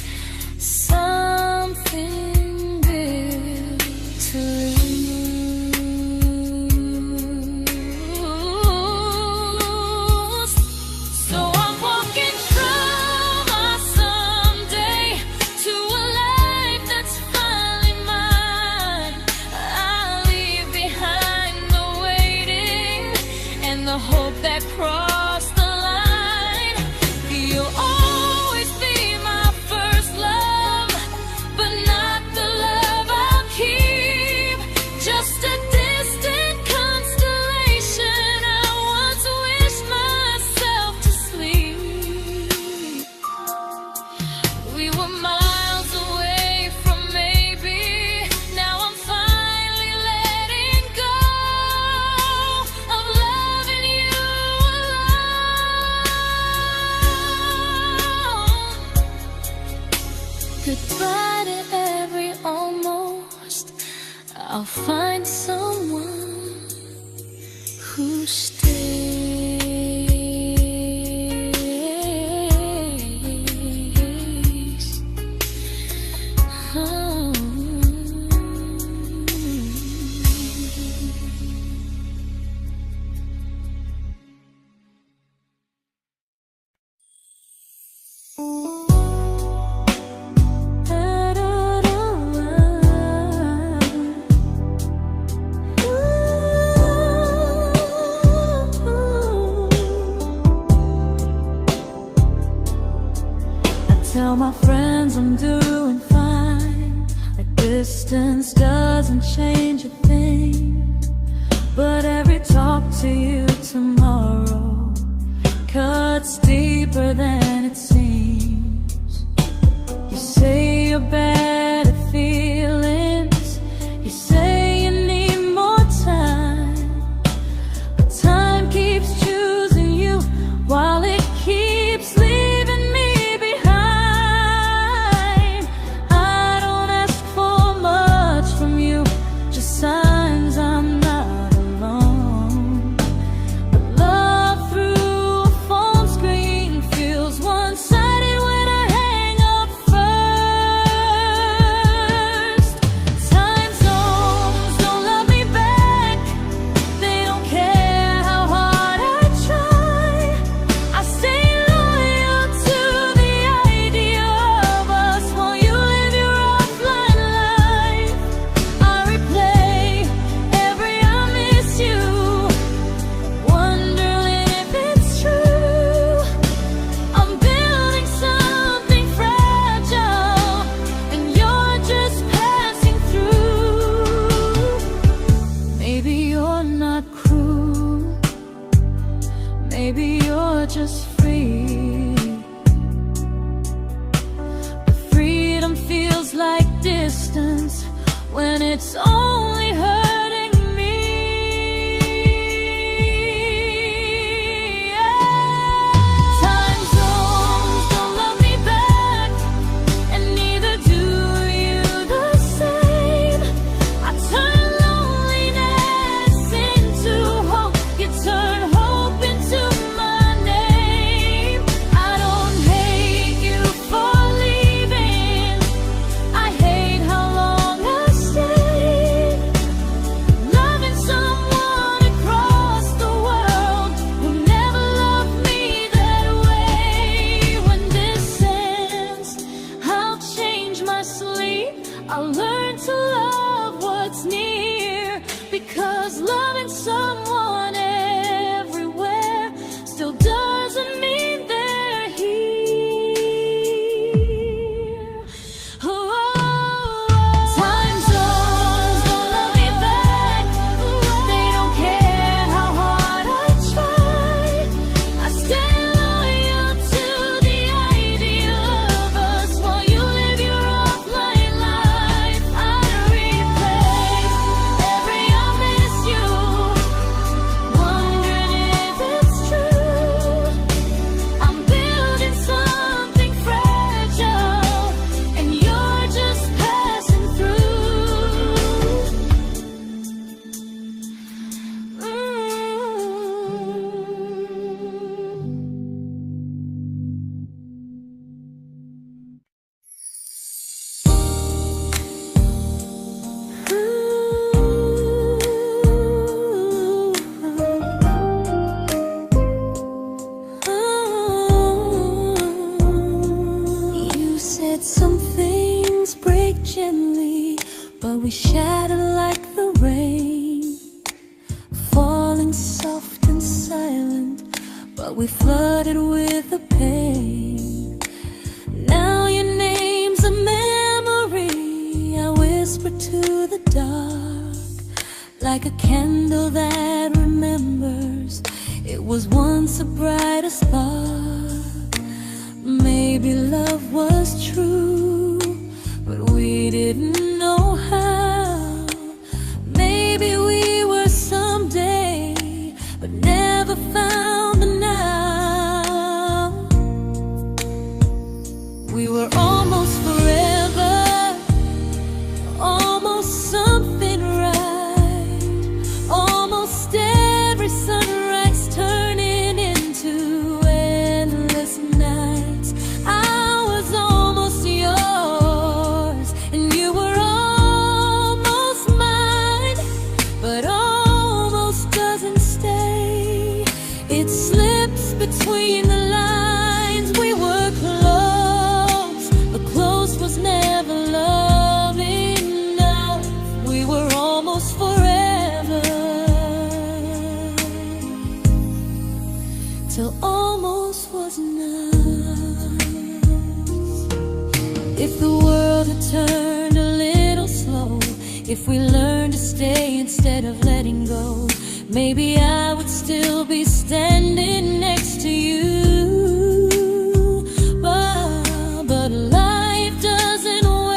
S1: something built to lose. So I'm walking through my someday to a life that's finally mine. I'll leave behind the waiting and the hope that crossed the line. You'll always be my first love, but not the love I'll keep. Just a distant constellation I once wished myself to sleep. We were miles away from maybe. Now I'm finally letting go of loving you alone. Goodbye to every almost. I'll find someone who stays. Oh. Tell my friends I'm doing fine, that distance doesn't change a thing. But every talk to you tomorrow cuts deeper than it seems. your better feelings. You say you need more time, but time keeps choosing you while it keeps leaving me behind. I don't ask for much from you, just signs I'm not alone. But love through a phone screen feels one-sided when I hang up first. Time zones don't love me back, they don't care how hard I try. I stay loyal to the idea of us while you live your offline life. I replay every I miss you, wondering if it's true. I'm building something fragile, and you're just passing through. Maybe you're not cruel, maybe you're just free. But freedom feels like distance when it's only hurting me. Time zones don't love me back, and neither do you the same. I turn loneliness into hope, you turn hope into my name. I don't hate you for leaving, I hate how long I stayed. Loving someone across the world who never loved me that way. When this ends, I'll change my sleep, I'll learn to love what's near, because loving someone everywhere still doesn't mean they're here. Time zones don't love me back, they don't care how hard I try. I stay loyal to the idea of us while you live your offline life. I replay every I miss you, wondering if it's true. I'm building something fragile, and you're just passing through. You said some things break gently, but we shatter like the rain, falling soft and silent, but we flooded with the pain. Now your name's a memory I whisper to the dark, like a candle that remembers it was once a brighter spark. Maybe love was true, but we didn't know how. Maybe we were someday, but never found the now. We were almost forever, almost something right, almost every sunrise turning into endless nights. I was almost yours, and you were almost mine, but almost doesn't stay. It slips between the lines. We were close, but close was never love enough. We were almost forever, till almost was enough. If the world had turned a little slow, if we learned to stay instead of letting go, maybe I would still be standing next to you. But life doesn't wait.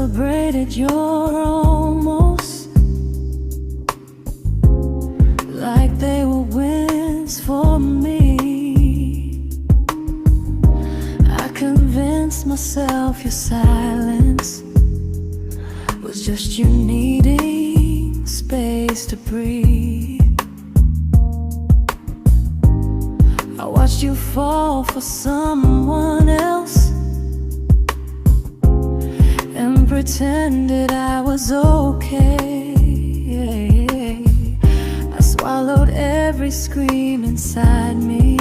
S1: celebrated your almost like they were wins for me. I convinced myself your silence was just you needing space to breathe. I watched you fall for someone else and pretended I was okay. I swallowed every scream inside me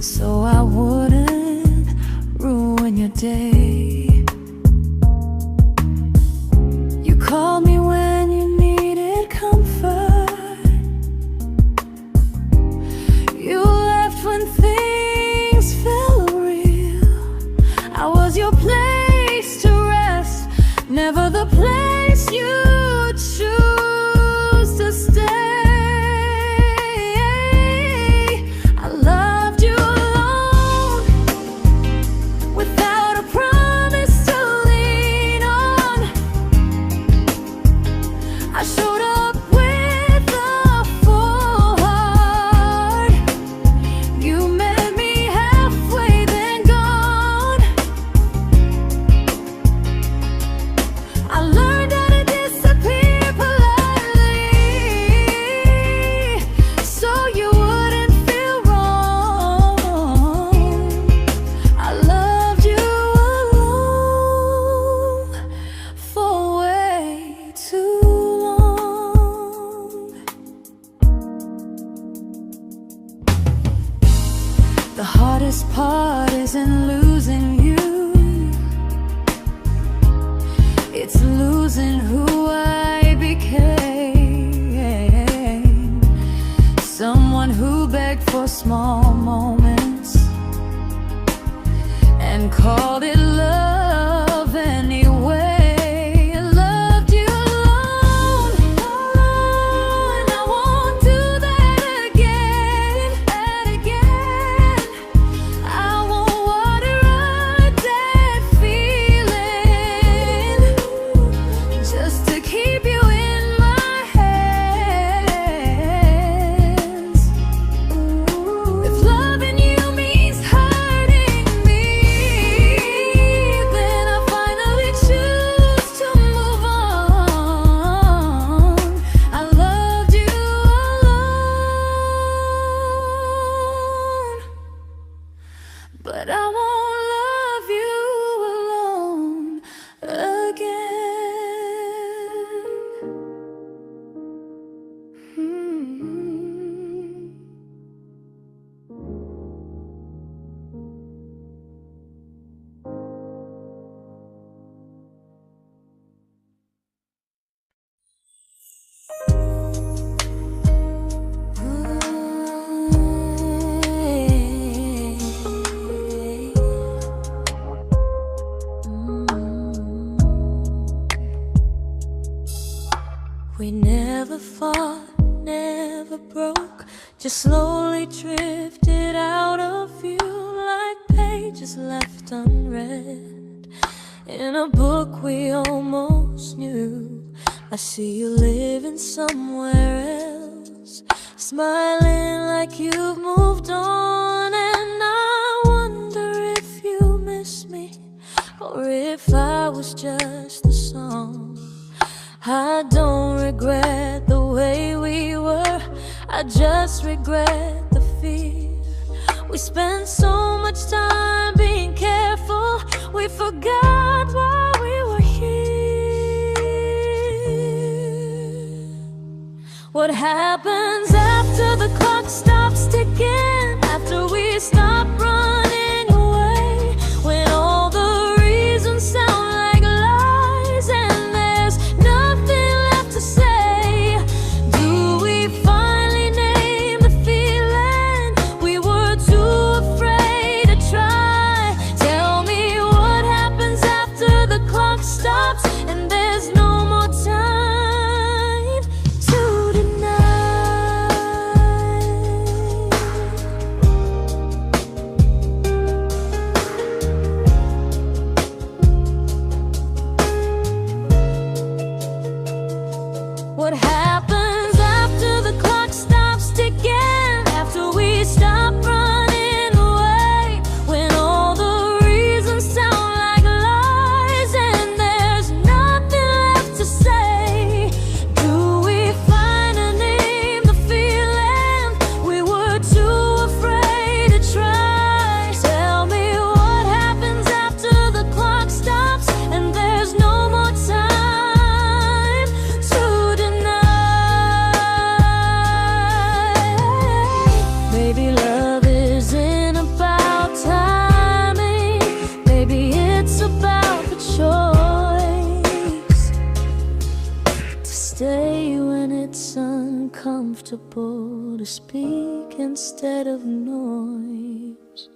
S1: so I wouldn't ruin your day. You called me when you needed comfort. You left when things felt real. I was your place to rest, never the place you choose to stay. I loved you alone, without a promise to lean on. I showed up with a full heart. You met me halfway, then gone. I learned how to disappear politely, so you wouldn't feel wrong. I loved you alone for way too long. The hardest part isn't losing you, it's losing who I became. Someone who begged for small moments and called it love anyway. I loved you alone, and I won't do that again. I won't water a dead feeling just to keep you in my hands. If loving you means hurting me, then I finally choose to move on. I loved you alone, but I won't love you alone again. We never fought, never broke, just slowly drifted out of view like pages left unread in a book we almost knew. I see you living somewhere else, smiling like you've moved on, and I wonder if you miss me or if I was just the song. I don't regret the way we were, I just regret the fear. We spent so much time being careful, we forgot why we were here. What happens after the clock stops ticking, after we stop running away, when all the reasons sound like lies and there's nothing left to say? Do we finally name the feeling we were too afraid to try? Tell me what happens after the clock stops and there's no more time to deny. uncomfortable to speak instead of noise.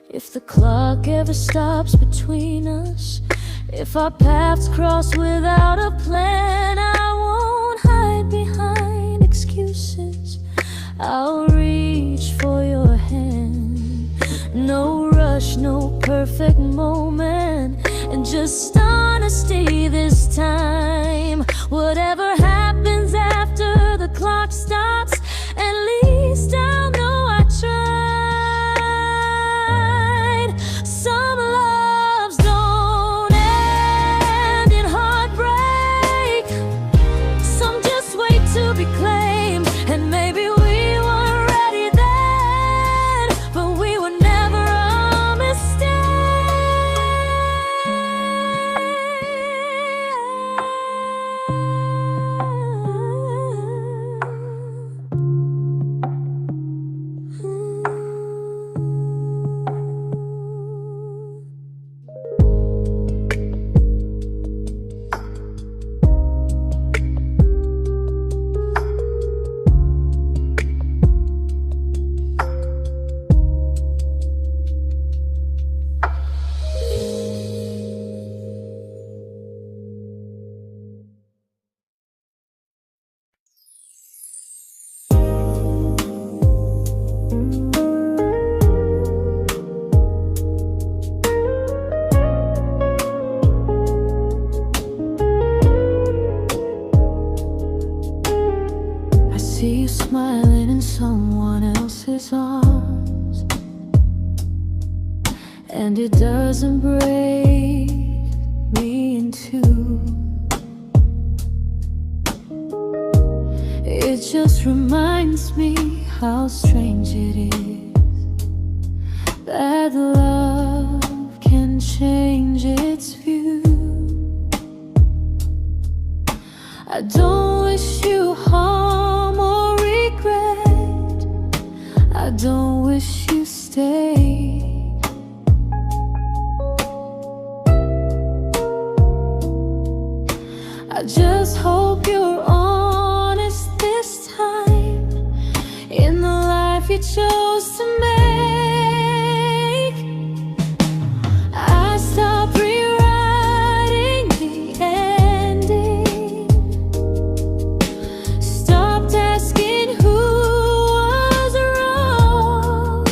S1: If the clock ever stops between us, if our paths cross without a plan, I won't hide behind excuses. I'll reach for your hand. No rush, no perfect moment, and just honesty this time. Whatever happens after the clock stops, at least I'll know I tried. Some loves don't end in heartbreak, some just wait to be claimed. And maybe we weren't ready then, but we were never a mistake. I see you smiling in someone else's arms, and it doesn't break me in two. It just reminds me how strange it is that love can change its view. I don't wish you harm or regret. I don't wish you stay. I just hope you're honest this time in the life you chose to make. I stopped rewriting the ending, stopped asking who was wrong.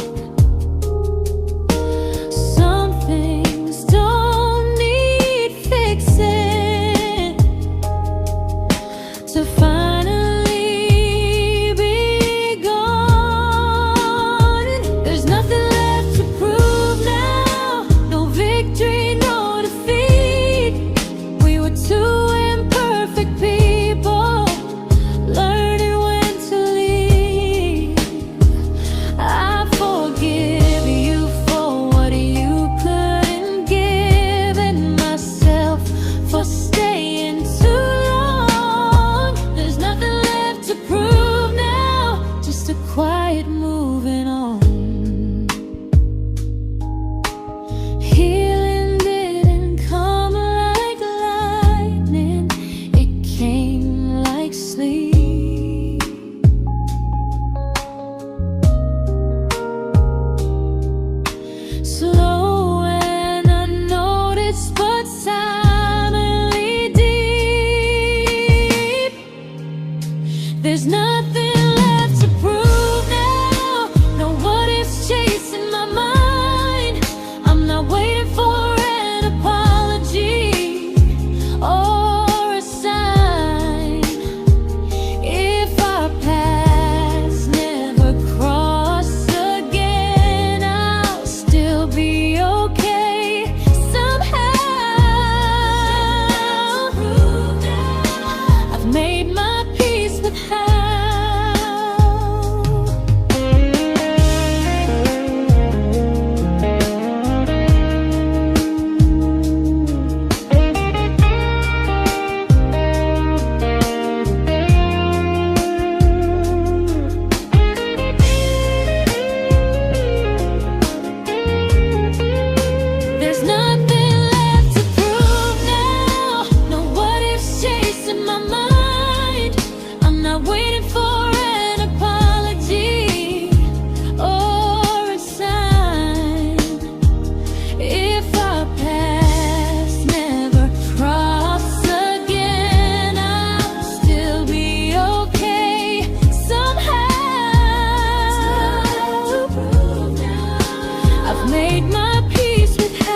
S1: made my peace with hell.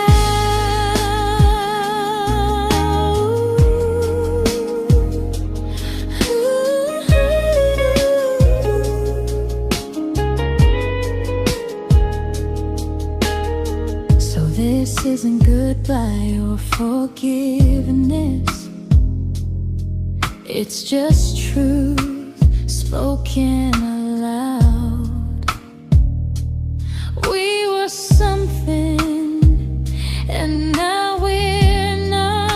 S1: So this isn't goodbye or forgiveness, it's just truth spoken aloud. We were something, and now we're not.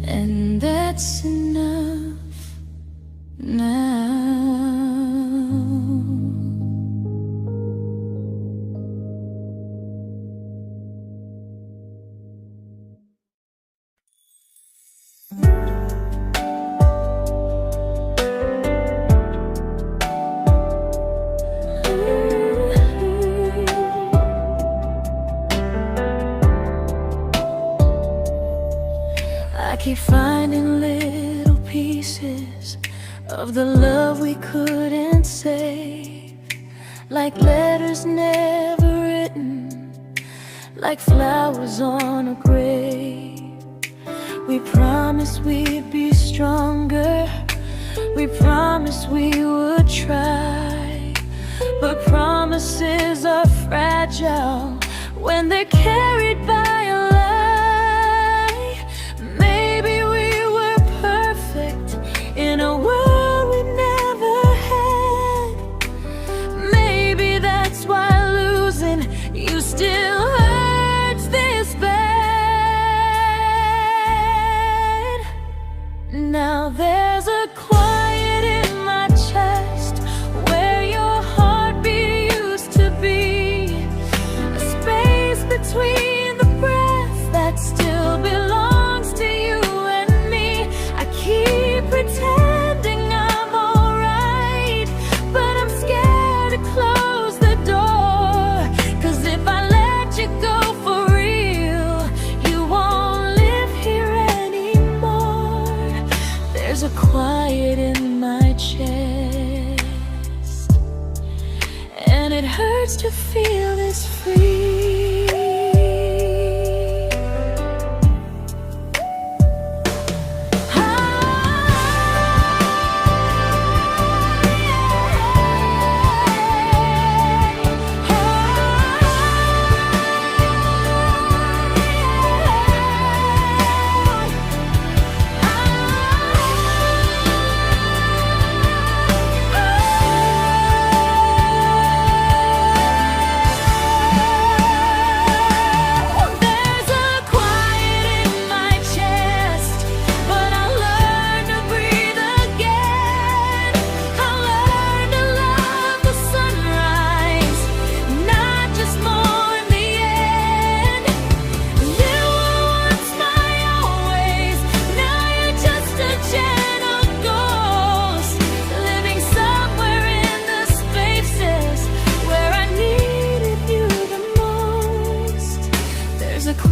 S1: And that's enough now. I keep finding little pieces of the love we couldn't save, like letters never written, like flowers on a grave. We promised we'd be stronger, we promised we would try, but promises are fragile when they're carried by a lie. Maybe we were perfect in a world we never had. Maybe that's why losing you still hurts this bad. Now there's a quiet in my chest where your heartbeat used to be, a space between the breaths that still belongs to you and me. I keep pretending I'm alright, but I'm scared to close the door, 'cause if I let you go for real, you won't live here anymore. There's a quiet in my chest, and it hurts to feel this free.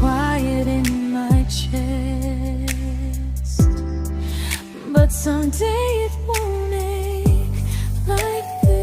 S1: Quiet in my chest, but someday it won't ache like this.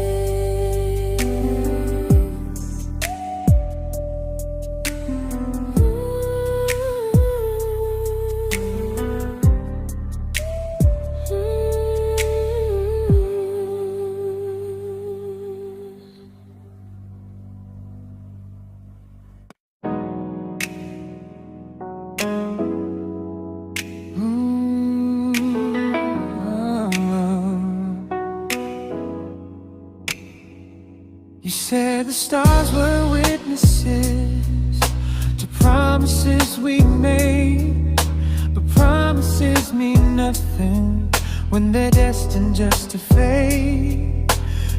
S2: You said the stars were witnesses to promises we made, but promises mean nothing when they're destined just to fade.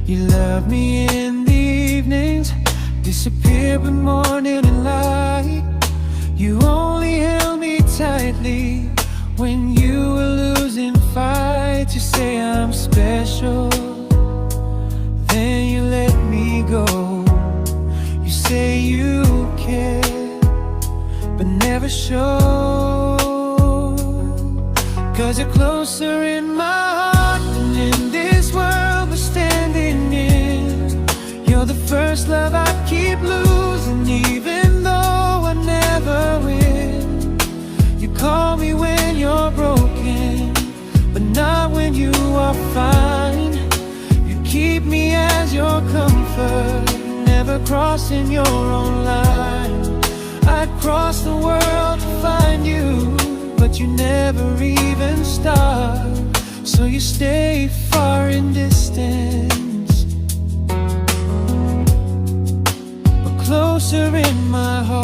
S2: You love me in the evenings, disappear when morning and light. You only held me tightly when you were losing fights. You say I'm special, then you let me go. You say you care, but never show, 'cause you're closer in my heart than effort, never crossing your own line. I'd cross the world to find you, but you never even start. So you stay far in distance, but closer in my heart.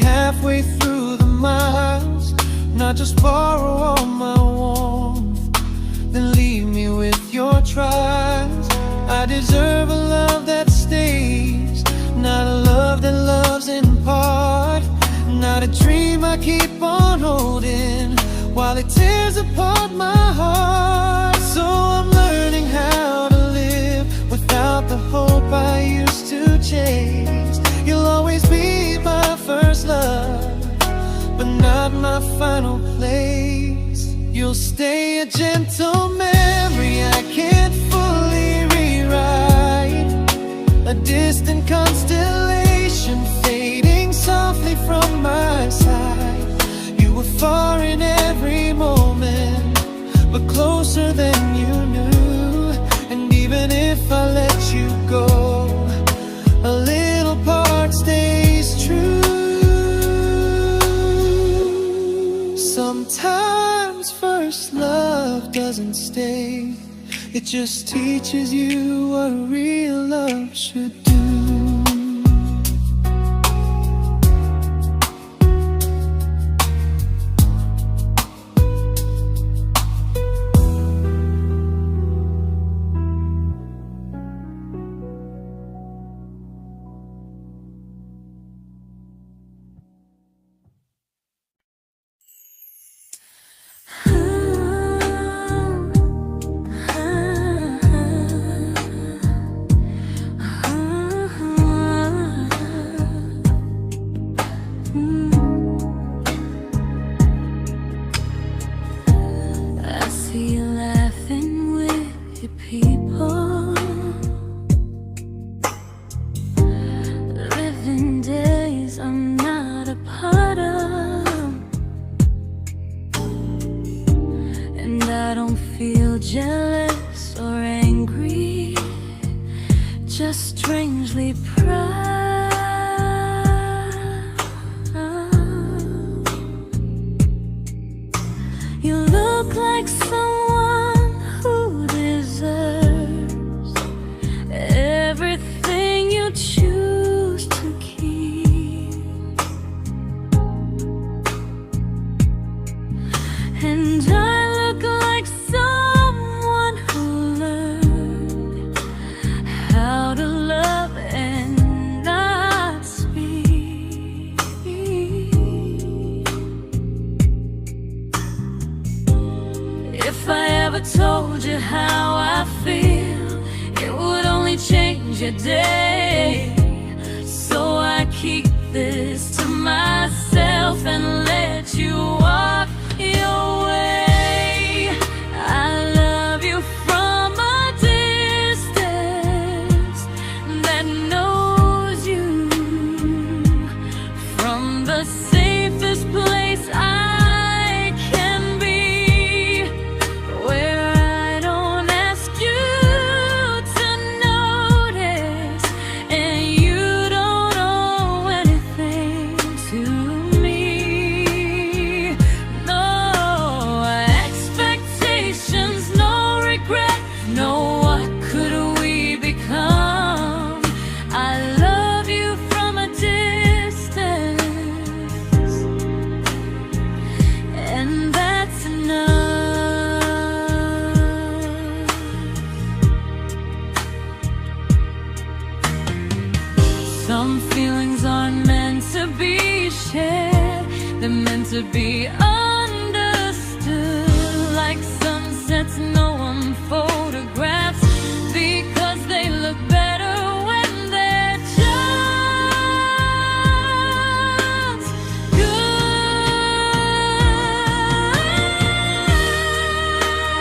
S2: Halfway through the miles, not just borrow all my warmth, then leave me with your trials. I deserve a love that stays, not a love that loves in part, not a dream I keep on holding while it tears apart my heart. So I'm learning how to live without the hope I used to chase. You'll always be my first love, but not my final place. You'll stay a gentle memory I can't fully rewrite, a distant constellation fading softly from my side. You were far in every moment, but closer than you knew. And even if I let you go, a little part stays true. Sometimes first love doesn't stay, it just teaches you what real love should do.
S1: Jealous or angry, just strangely proud. You look like someone who deserves everything you choose to keep. And I look like someone who learned how to love and not speak. If I ever told you how I feel, it would only change your day. So I keep this to myself and let you walk your way. I love you from a distance that knows you, from the safest place I can be, where I don't ask you to notice and you don't owe anything to me. No expectations, no regret, no what could we become. I love you from a distance, and that's enough. Some feelings aren't meant to be shared, they're meant to be understood. Like sunsets no one photographs, because they look better when they're just good.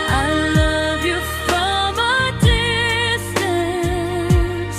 S1: I love you from a distance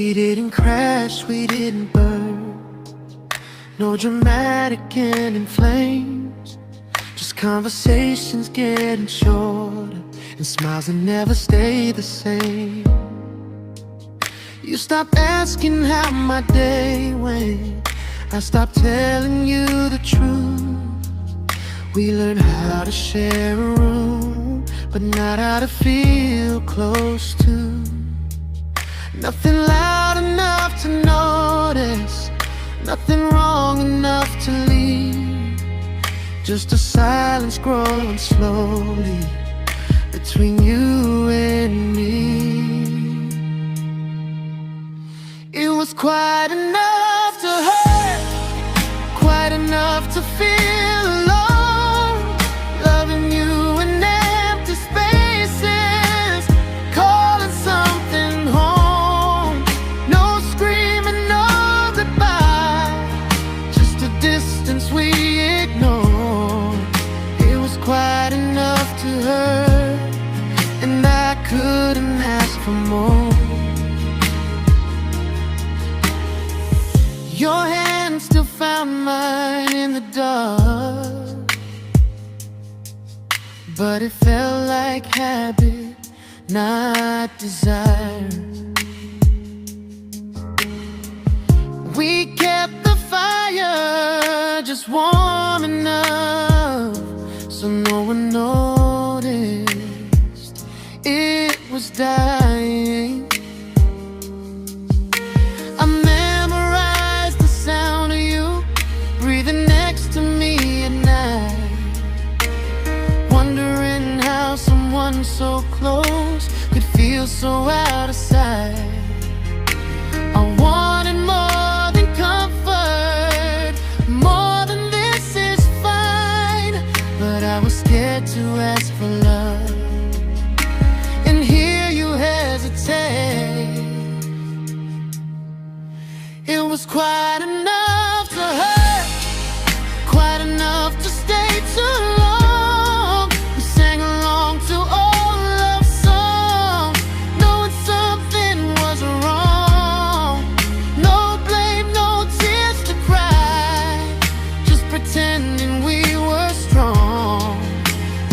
S2: We didn't crash, we didn't burn. No dramatic end in flames. Just conversations getting shorter, and smiles that never stay the same. You stopped asking how my day went. I stopped telling you the truth. We learned how to share a room, but not how to feel close to. Nothing loud enough to notice, nothing wrong enough to leave. Just a silence growing slowly between you and me. It was quite enough to hurt, quite enough to feel alone. Loving you in empty spaces, calling something home. No screaming, no goodbye, just a distance we ignored. It was quite enough to hurt, and I couldn't ask for more. Your hand still found mine in the dark, but it felt like habit, not desire. We kept the fire just warm enough so no one noticed it was dying. I memorized the sound of you breathing next to me at night, wondering how someone so close could feel so out of sight. I wanted more than comfort, more than this is fine, but I was scared to ask for love and hear you hesitate. It was quite enough to hurt, quite enough to stay too long. We sang along to old love songs, knowing something was wrong. No blame, no tears to cry, just pretending we were strong.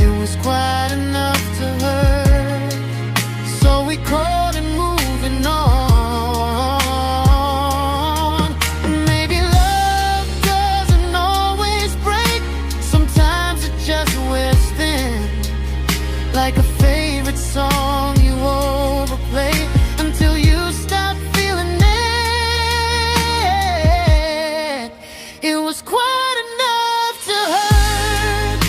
S2: It was quite enough to hurt, so we crawled and moving on. Like a favorite song you overplay until you stop feeling it. It was quite enough to hurt.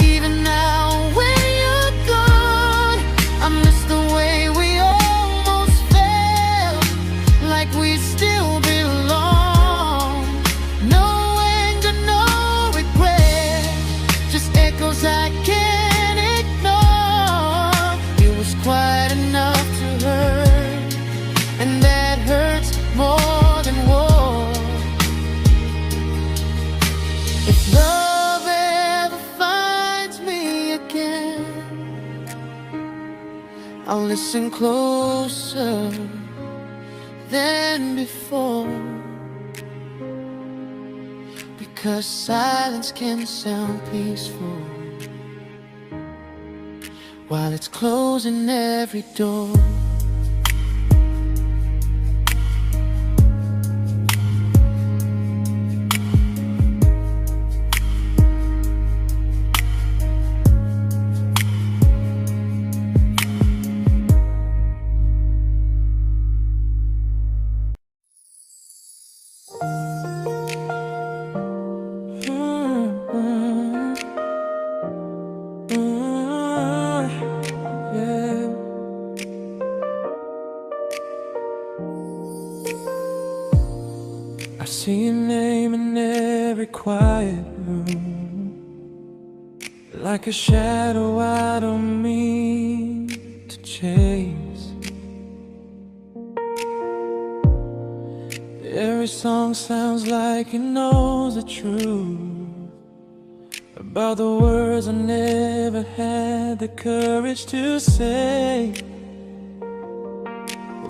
S2: Even now when you're gone, I miss the way we almost felt, like we still belong. No anger, no regret, just echoes I can't ignore. It was quite enough to hurt, and that hurts more than war. If love ever finds me again, I'll listen closer than before, because silence can sound peaceful while it's closing every door. I see your name in every quiet room, like a shadow I don't mean to chase. Every song sounds like it knows the truth about the words I never had the courage to say.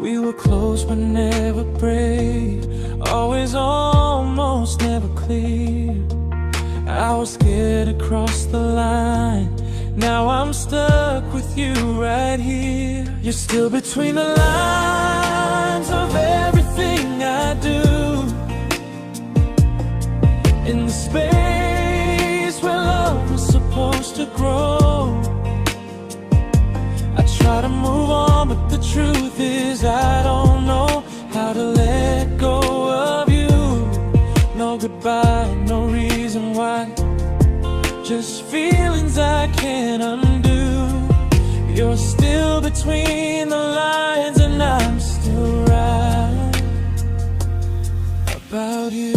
S2: We were close but never brave, always almost, never clear. I was scared to cross the line, now I'm stuck with you right here. You're still between the lines of everything I do, in the space where love was supposed to grow. I try to move on, but the truth is I don't know how to let go of you. No goodbye, no reason why, just feelings I can't undo. You're still between the lines and I'm still right about you.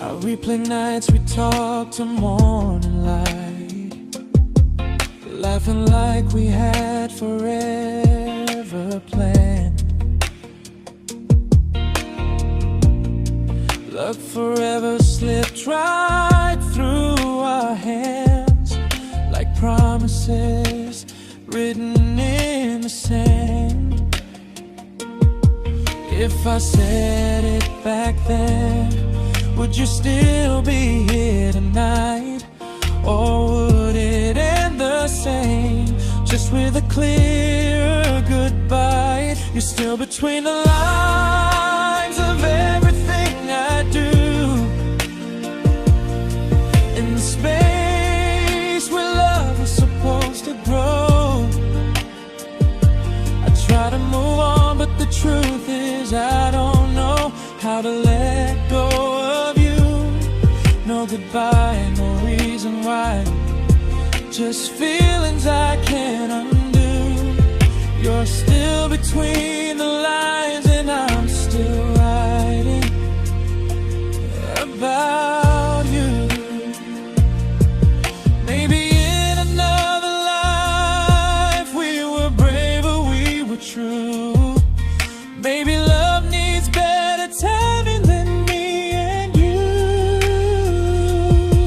S2: I replay nights we talk to morning light, laughing like we had forever planned. Luck forever slipped right through our hands, like promises written in the sand. If I said it back then, would you still be here tonight? Or would it end the same, just with a clear goodbye? You're still between the lines of everything I do, in the space where love was supposed to grow. I try to move on, but the truth is I don't know how to let go of you. No goodbye, no reason why, just feelings I can't undo. You're still between the lines and I'm still writing about you. Maybe in another life we were braver, we were true. Maybe love needs better timing than me and you.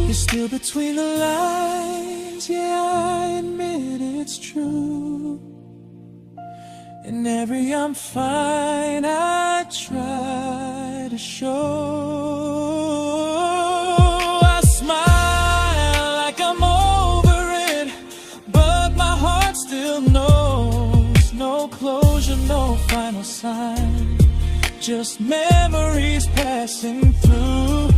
S2: You're still between the lines, yeah, I admit it's true. In every I'm fine I try to show. I smile like I'm over it, but my heart still knows. No closure, no final sign, just memories passing through.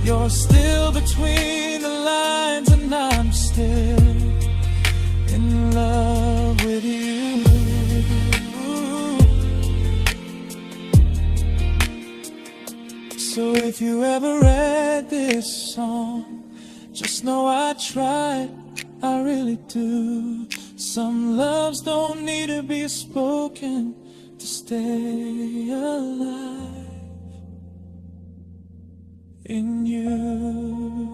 S2: You're still between the lines and I'm still in love with you. So if you ever read this song, just know I tried, I really do. Some loves don't need to be spoken to stay alive in you.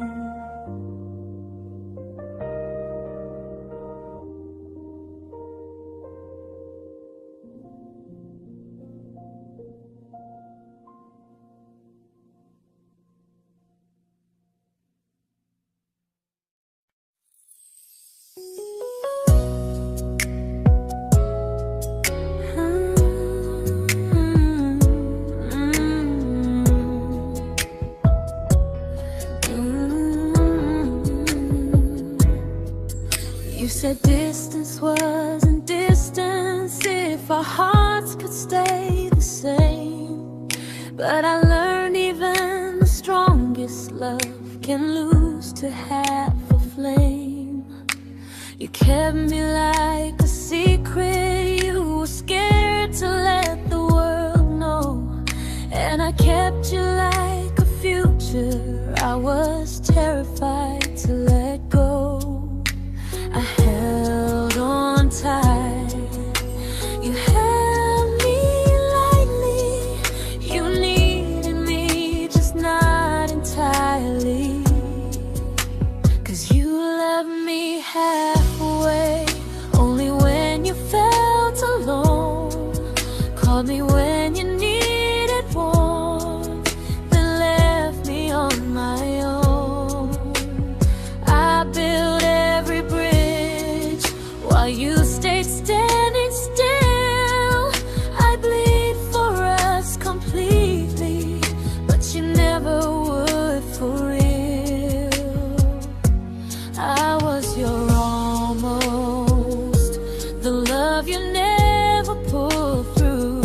S1: You said distance wasn't distance if our hearts could stay the same. But I learned even the strongest love can lose to half a flame. You kept me like a secret, you were scared to let the world know. And I kept you like a future, I was terrified to let go. I held on tight, you held me lightly. You needed me, just not entirely. 'Cause you loved me halfway, only when you felt alone. Called me when you needed warmth, then left me on my own. I while you stayed standing still. I bleed for us completely, but you never would for real. I was your almost, the love you never pulled through.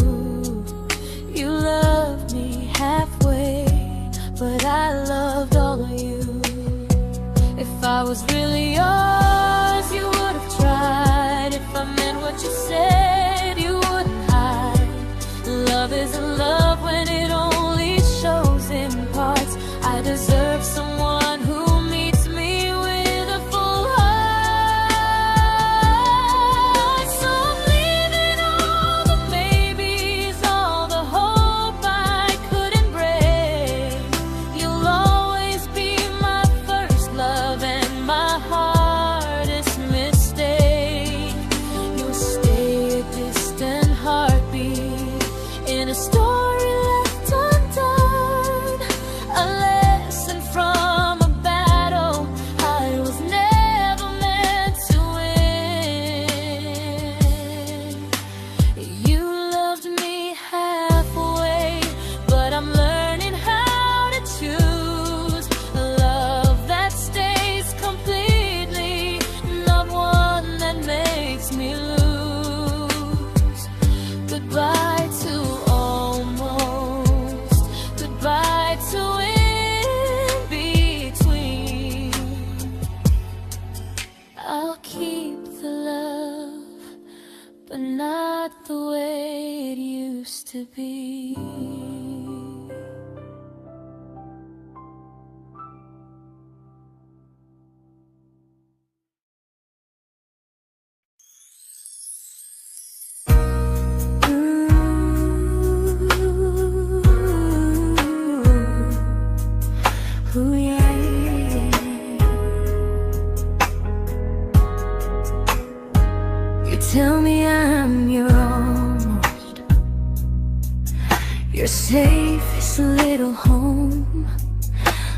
S1: You loved me halfway, but I loved all of you. If I was really yours, you would have tried. If I meant what you said, you wouldn't hide. Love isn't love when it only shows in parts. I deserve someone who meets me with a full heart. So I'm leaving all the maybes, all the hope I couldn't break. You'll always be my first love and my hardest mistake. You'll stay a distant heartbeat in a story left undone, a lesson from a battle I was never meant to win. You loved me halfway, but I'm learning how to choose a love that stays completely, not one that makes me lose. Goodbye to almost, goodbye to in between. I'll keep the love, but not the way it used to be. Ooh, yeah, yeah. You tell me I'm your almost, your safest little home,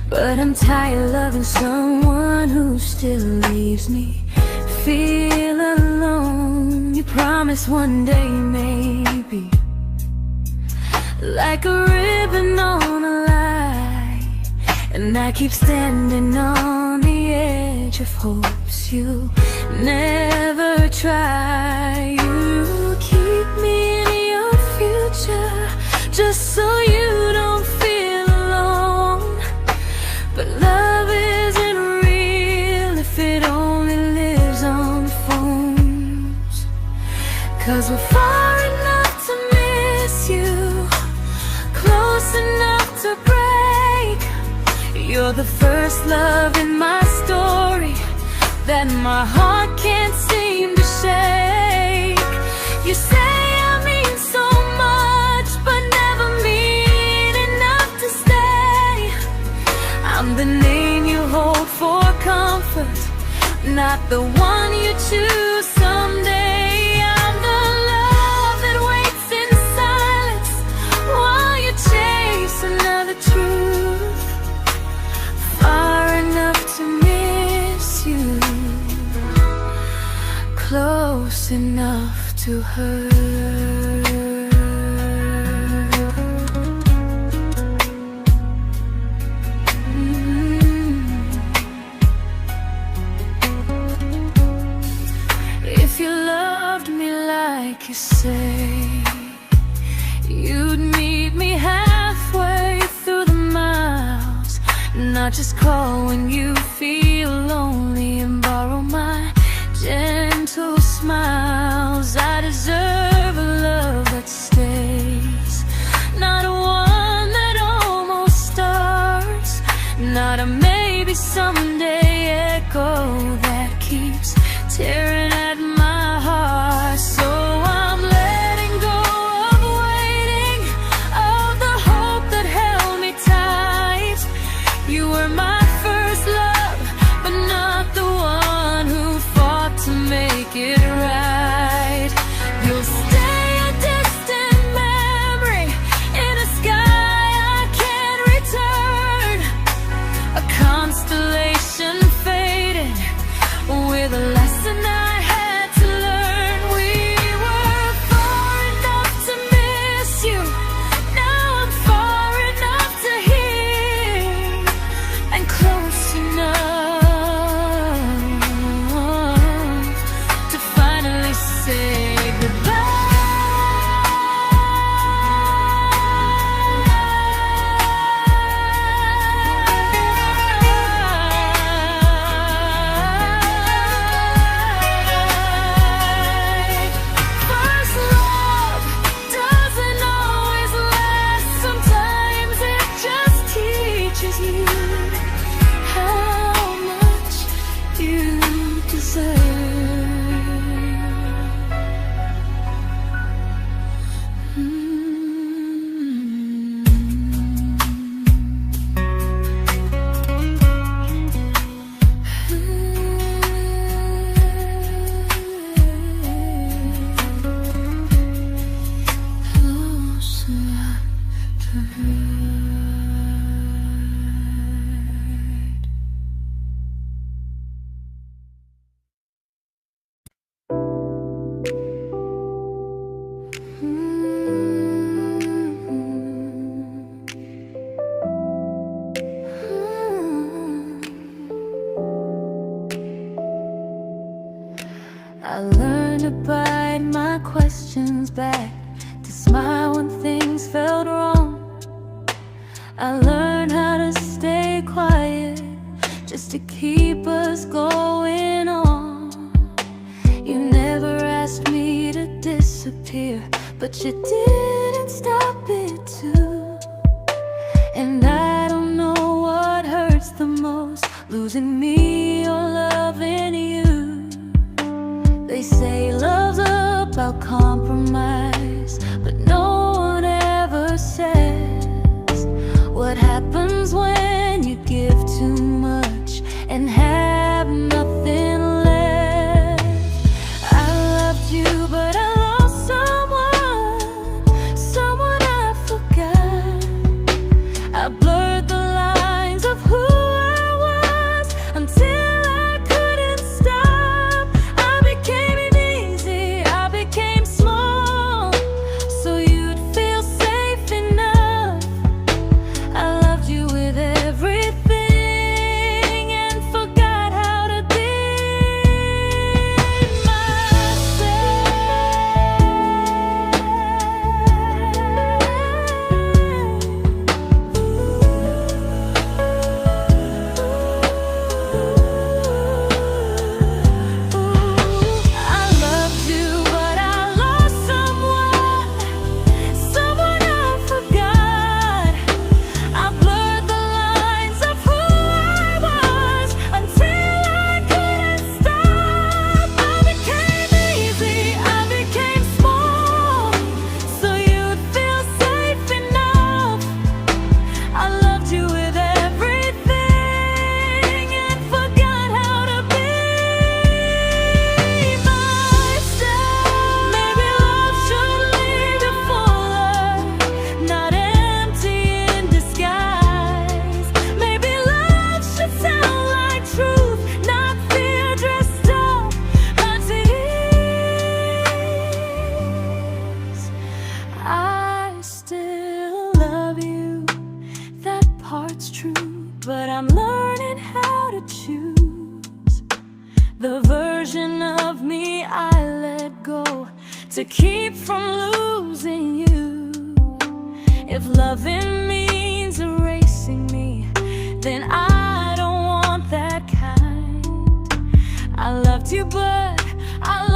S1: but I'm tired loving someone who still leaves me feel alone. You promise one day maybe, like a ribbon on a line, and I keep standing on the edge of hopes you never try. You keep me in your future just so you don't feel alone. But love isn't real if it only lives on the phones. 'Cause we're far enough to miss you, close enough to break. You're the first love in my story that my heart can't seem to shake. You say I mean so much, but never mean enough to stay. I'm the name you hold for comfort, not the one you choose someday. I'm the love that waits in silence while you chase another truth. Far enough to miss you, close enough to hurt. If you loved me like you say, you'd meet me halfway through the miles, not just call when you feel lonely and borrow my gentle smiles. I deserve a love that stays, not one that almost starts, not a maybe someday echo that keeps tearing at my heart. So I'm letting go of waiting, of the hope that held me tight. You were my first love, but not the one who fought to make it right. You'll stay a distant memory in a sky I can't return, a constellation faded with a lesson I I learned to bite my questions back, to smile when things felt wrong. I learned how to stay quiet, just to keep us going on. You never asked me to disappear, but you didn't stop it too. And I don't know what hurts the most, losing me or loving you. They say love's about compromise, but no one ever says what happens when you give too much and have nothing left. I loved you, but I lost someone I forgot. I blurred the lines of who I was until I couldn't stop. I became easy, I became small, so you'd feel safe enough. I loved you with everything and forgot how to be but I'm learning how to choose the version of me I let go to keep from losing you. If loving means erasing me, then I don't want that kind. I loved you, but I